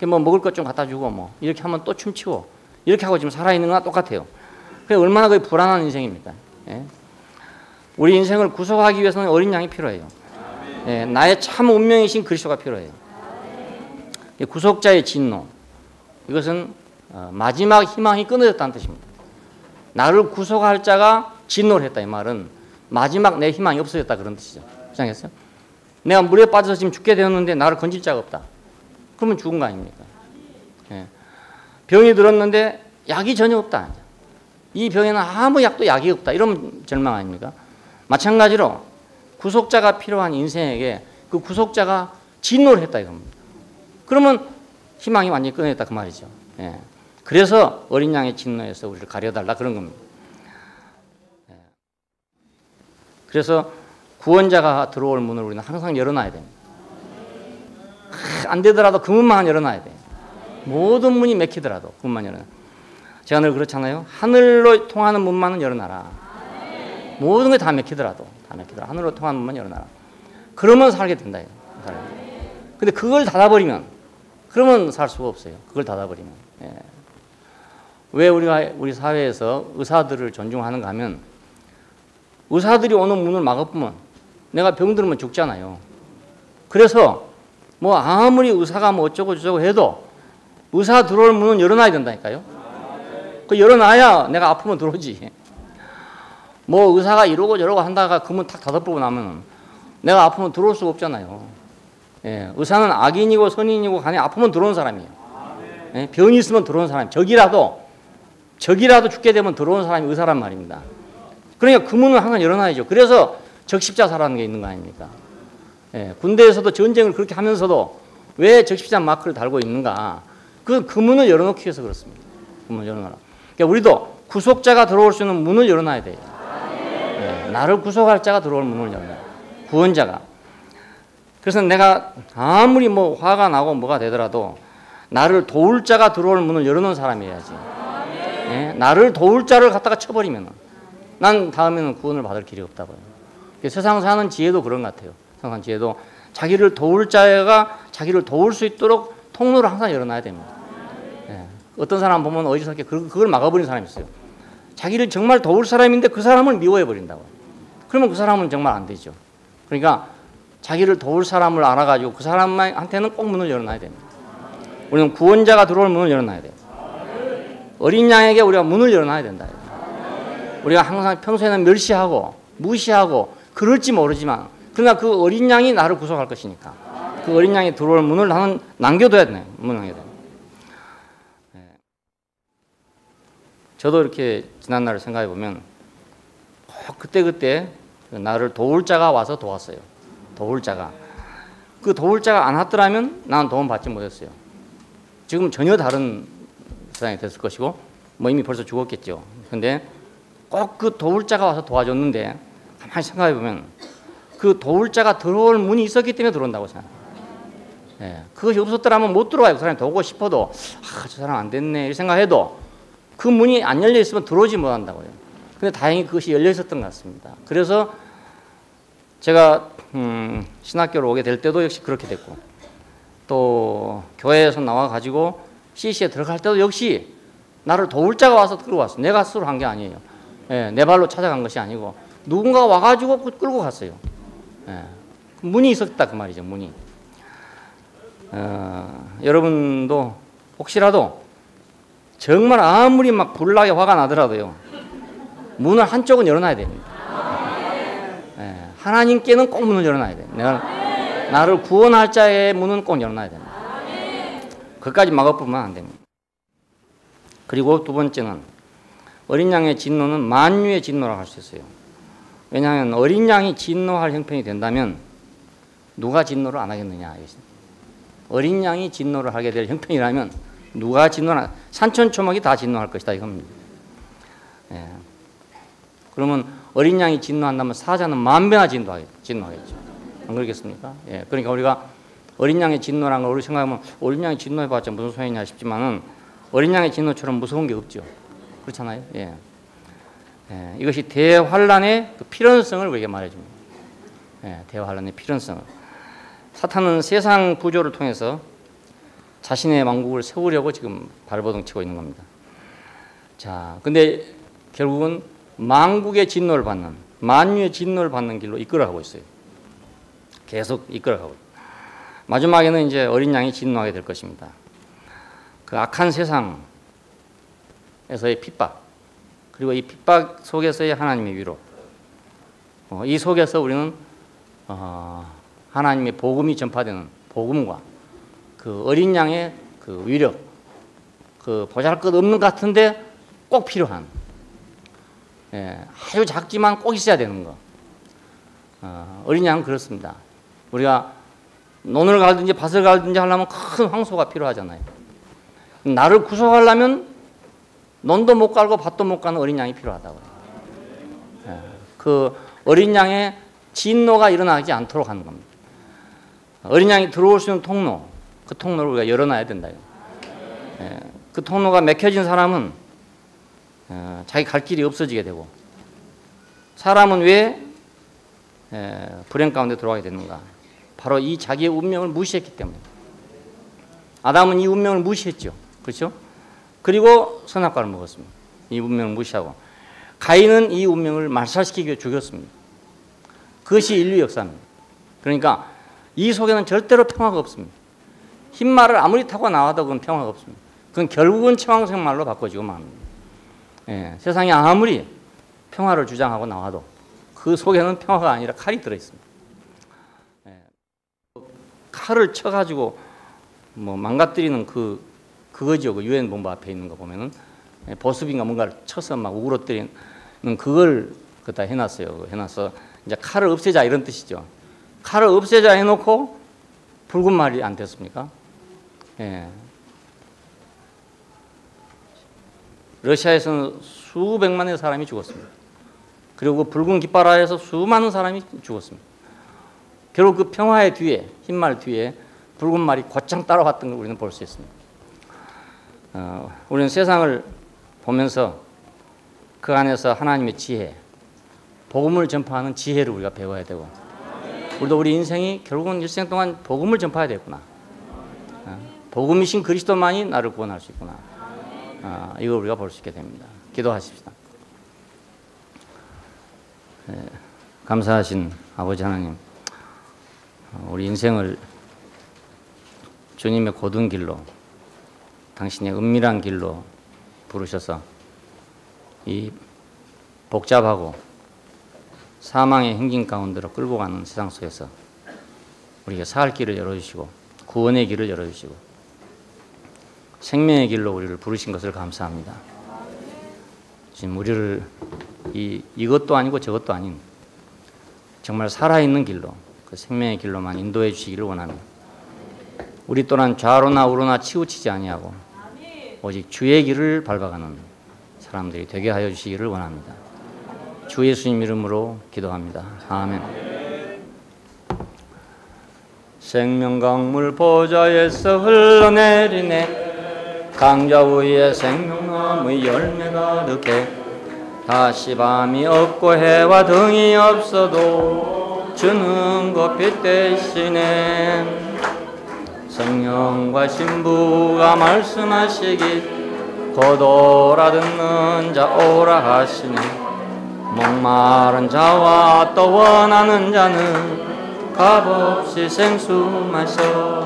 뭐 먹을 것 좀 갖다 주고, 뭐 이렇게 하면 또 춤추고, 이렇게 하고 지금 살아있는 거나 똑같아요. 그게 얼마나 그 불안한 인생입니까? 우리 인생을 구속하기 위해서는 어린 양이 필요해요. 나의 참 운명이신 그리스도가 필요해요. 구속자의 진노, 이것은 마지막 희망이 끊어졌다는 뜻입니다. 나를 구속할 자가 진노를 했다 이 말은 마지막 내 희망이 없어졌다 그런 뜻이죠. 시작했어요? 내가 물에 빠져서 지금 죽게 되었는데 나를 건질 자가 없다. 그러면 죽은 거 아닙니까? 병이 들었는데 약이 전혀 없다. 이 병에는 아무 약도 약이 없다. 이러면 절망 아닙니까? 마찬가지로 구속자가 필요한 인생에게 그 구속자가 진노를 했다 이겁니다. 그러면 희망이 완전히 끊어졌다 그 말이죠. 그래서 어린 양의 진노에서 우리를 가려달라 그런 겁니다. 그래서 구원자가 들어올 문을 우리는 항상 열어놔야 됩니다. 안 되더라도 그 문만 열어놔야 돼요. 모든 문이 막히더라도 그 문만 열어놔. 제가 늘 그렇잖아요. 하늘로 통하는 문만은 열어놔라. 모든 게 다 막히더라도 하늘로 통하는 문만 열어놔라. 그러면 살게 된다. 근데 그걸 닫아버리면 그러면 살 수가 없어요. 그걸 닫아버리면. 왜 우리 사회에서 의사들을 존중하는가 하면 의사들이 오는 문을 막아보면 내가 병들면 죽잖아요. 그래서 뭐 아무리 의사가 뭐 어쩌고 저쩌고 해도 의사 들어올 문은 열어놔야 된다니까요. 그 열어놔야 내가 아프면 들어오지. 뭐 의사가 이러고 저러고 한다가 그 문 탁 닫아보고 나면 내가 아프면 들어올 수가 없잖아요. 의사는 악인이고 선인이고 간에 아프면 들어오는 사람이에요. 병이 있으면 들어오는 사람. 적이라도 죽게 되면 들어오는 사람이 의사란 말입니다. 그러니까 그 문은 항상 열어놔야죠. 그래서 적십자사라는 게 있는 거 아닙니까? 군대에서도 전쟁을 그렇게 하면서도 왜 적십자 마크를 달고 있는가? 그 문을 열어놓기 위해서 그렇습니다. 그 문을 열어놔라. 그러니까 우리도 구속자가 들어올 수 있는 문을 열어놔야 돼요. 나를 구속할 자가 들어올 문을 열어놔야 돼요. 구원자가. 그래서 내가 아무리 뭐 화가 나고 뭐가 되더라도 나를 도울 자가 들어올 문을 열어놓은 사람이어야지. 나를 도울 자를 갖다가 쳐버리면 난 다음에는 구원을 받을 길이 없다고요. 세상 사는 지혜도 그런 것 같아요. 세상 지혜도 자기를 도울 자가 자기를 도울 수 있도록 통로를 항상 열어놔야 됩니다. 어떤 사람 보면 어디서게 그걸 막아버린 사람이 있어요. 자기를 정말 도울 사람인데 그 사람을 미워해버린다고요. 그러면 그 사람은 정말 안 되죠. 그러니까 자기를 도울 사람을 알아가지고 그 사람한테는 꼭 문을 열어놔야 됩니다. 우리는 구원자가 들어올 문을 열어놔야 돼요. 어린 양에게 우리가 문을 열어놔야 된다. 우리가 항상 평소에는 멸시하고 무시하고 그럴지 모르지만 그러나 그 어린 양이 나를 구속할 것이니까 그 어린 양이 들어올 문을 나는 남겨둬야 돼요. 문을 남겨둬야 돼요. 저도 이렇게 지난날을 생각해 보면 그때그때 나를 도울 자가 와서 도왔어요. 도울 자가. 그 도울 자가 안 왔더라면 나는 도움 받지 못했어요. 지금 전혀 다른 세상이 됐을 것이고 뭐 이미 벌써 죽었겠죠. 그런데 꼭 그 도울 자가 와서 도와줬는데 가만히 생각해 보면 그 도울 자가 들어올 문이 있었기 때문에 들어온다고 생각해요. 예, 그것이 없었더라면 못 들어와요. 그 사람이 도우고 싶어도 저 사람 안 됐네 이렇게 생각해도 그 문이 안 열려 있으면 들어오지 못한다고요. 근데 다행히 그것이 열려 있었던 것 같습니다. 그래서 제가 신학교로 오게 될 때도 역시 그렇게 됐고 또 교회에서 나와가지고 CC에 들어갈 때도 역시 나를 도울 자가 와서 끌어왔어요. 내가 스스로 한 게 아니에요. 예, 내 발로 찾아간 것이 아니고 누군가가 와가지고 끌고 갔어요. 예, 문이 있었다 그 말이죠. 문이. 여러분도 혹시라도 정말 아무리 막 불나게 화가 나더라도요 문을 한쪽은 열어놔야 됩니다. 예, 하나님께는 꼭 문을 열어놔야 돼요. 나를 구원할 자의 문은 꼭 열어놔야 됩니다. 그것까지 막아보면 안 됩니다. 그리고 두 번째는 어린 양의 진노는 만유의 진노라고 할 수 있어요. 왜냐하면 어린 양이 진노할 형편이 된다면 누가 진노를 안 하겠느냐. 어린 양이 진노를 하게 될 형편이라면 누가 진노나 산천초목이 다 진노할 것이다 이겁니다. 예. 그러면 어린 양이 진노한다면 사자는 만배나 진노하겠죠. 안 그렇겠습니까? 예. 그러니까 우리가 어린 양의 진노라는 걸 우리 생각하면 어린 양이 진노해봤자 무슨 소용이냐 싶지만은 어린 양의 진노처럼 무서운 게 없죠. 그렇잖아요. 예. 예. 이것이 대환란의 그 필연성을 우리에게 말해줍니다. 예. 대환란의 필연성을. 사탄은 세상 구조를 통해서 자신의 왕국을 세우려고 지금 발버둥 치고 있는 겁니다. 자, 근데 결국은 만국의 진노를 받는, 만유의 진노를 받는 길로 이끌어가고 있어요. 계속 이끌어가고. 마지막에는 이제 어린 양이 진노하게 될 것입니다. 그 악한 세상에서의 핍박, 그리고 이 핍박 속에서의 하나님의 위로, 이 속에서 우리는 하나님의 복음이 전파되는 복음과 그 어린 양의 그 위력, 그 보잘것없는 것 같은데 꼭 필요한, 아주 작지만 꼭 있어야 되는 거. 어린 양은 그렇습니다. 우리가 논을 갈든지 밭을 갈든지 하려면 큰 황소가 필요하잖아요. 나를 구속하려면 논도 못 갈고 밭도 못 가는 어린 양이 필요하다고요. 그 어린 양의 진노가 일어나지 않도록 하는 겁니다. 어린 양이 들어올 수 있는 통로, 그 통로를 우리가 열어놔야 된다. 그 통로가 막혀진 사람은 자기 갈 길이 없어지게 되고, 사람은 왜 불행 가운데 들어가게 되는가? 바로 이 자기의 운명을 무시했기 때문에. 아담은 이 운명을 무시했죠. 그렇죠? 그리고 선악과를 먹었습니다. 이 운명을 무시하고. 가인은 이 운명을 말살시키기 위해 죽였습니다. 그것이 인류 역사입니다. 그러니까 이 속에는 절대로 평화가 없습니다. 흰말을 아무리 타고 나와도 그건 평화가 없습니다. 그건 결국은 청황색 말로 바꿔지고 맙니다. 세상에 아무리 평화를 주장하고 나와도 그 속에는 평화가 아니라 칼이 들어있습니다. 칼을 쳐가지고 뭐 망가뜨리는 그거죠. 그 유엔 본부 앞에 있는 거 보면은 보습인가 뭔가를 쳐서 막 우그러뜨리는 그걸 그다 해놨어요. 해놔서 이제 칼을 없애자 이런 뜻이죠. 칼을 없애자 해놓고 붉은 말이 안 됐습니까? 러시아에서는 수백만의 사람이 죽었습니다. 그리고 그 붉은 깃발 아래에서 수많은 사람이 죽었습니다. 결국 그 평화의 뒤에, 흰말 뒤에 붉은 말이 곧장 따라왔던 걸 우리는 볼 수 있습니다. 우리는 세상을 보면서 그 안에서 하나님의 지혜, 복음을 전파하는 지혜를 우리가 배워야 되고, 우리도 우리 인생이 결국은 일생 동안 복음을 전파해야 되겠구나. 복음이신 그리스도만이 나를 구원할 수 있구나. 이걸 우리가 볼 수 있게 됩니다. 기도하십시다. 감사하신 아버지 하나님, 우리 인생을 주님의 고든 길로, 당신의 은밀한 길로 부르셔서 이 복잡하고 사망의 행진 가운데로 끌고 가는 세상 속에서 우리가 살 길을 열어주시고 구원의 길을 열어주시고 생명의 길로 우리를 부르신 것을 감사합니다. 지금 우리를 이것도 아니고 저것도 아닌 정말 살아있는 길로, 그 생명의 길로만 인도해 주시기를 원합니다. 우리 또한 좌로나 우로나 치우치지 아니하고 오직 주의 길을 밟아가는 사람들이 되게 하여 주시기를 원합니다. 주 예수님 이름으로 기도합니다. 아멘. 생명강물 보좌에서 흘러내리네 강자 위에 생명나무의 열매가 득해 다시 밤이 없고 해와 등이 없어도 주는 것 빛 대신에 성령과 신부가 말씀하시기 곧 오라 듣는 자 오라 하시네 목마른 자와 또 원하는 자는 값없이 생수 마셔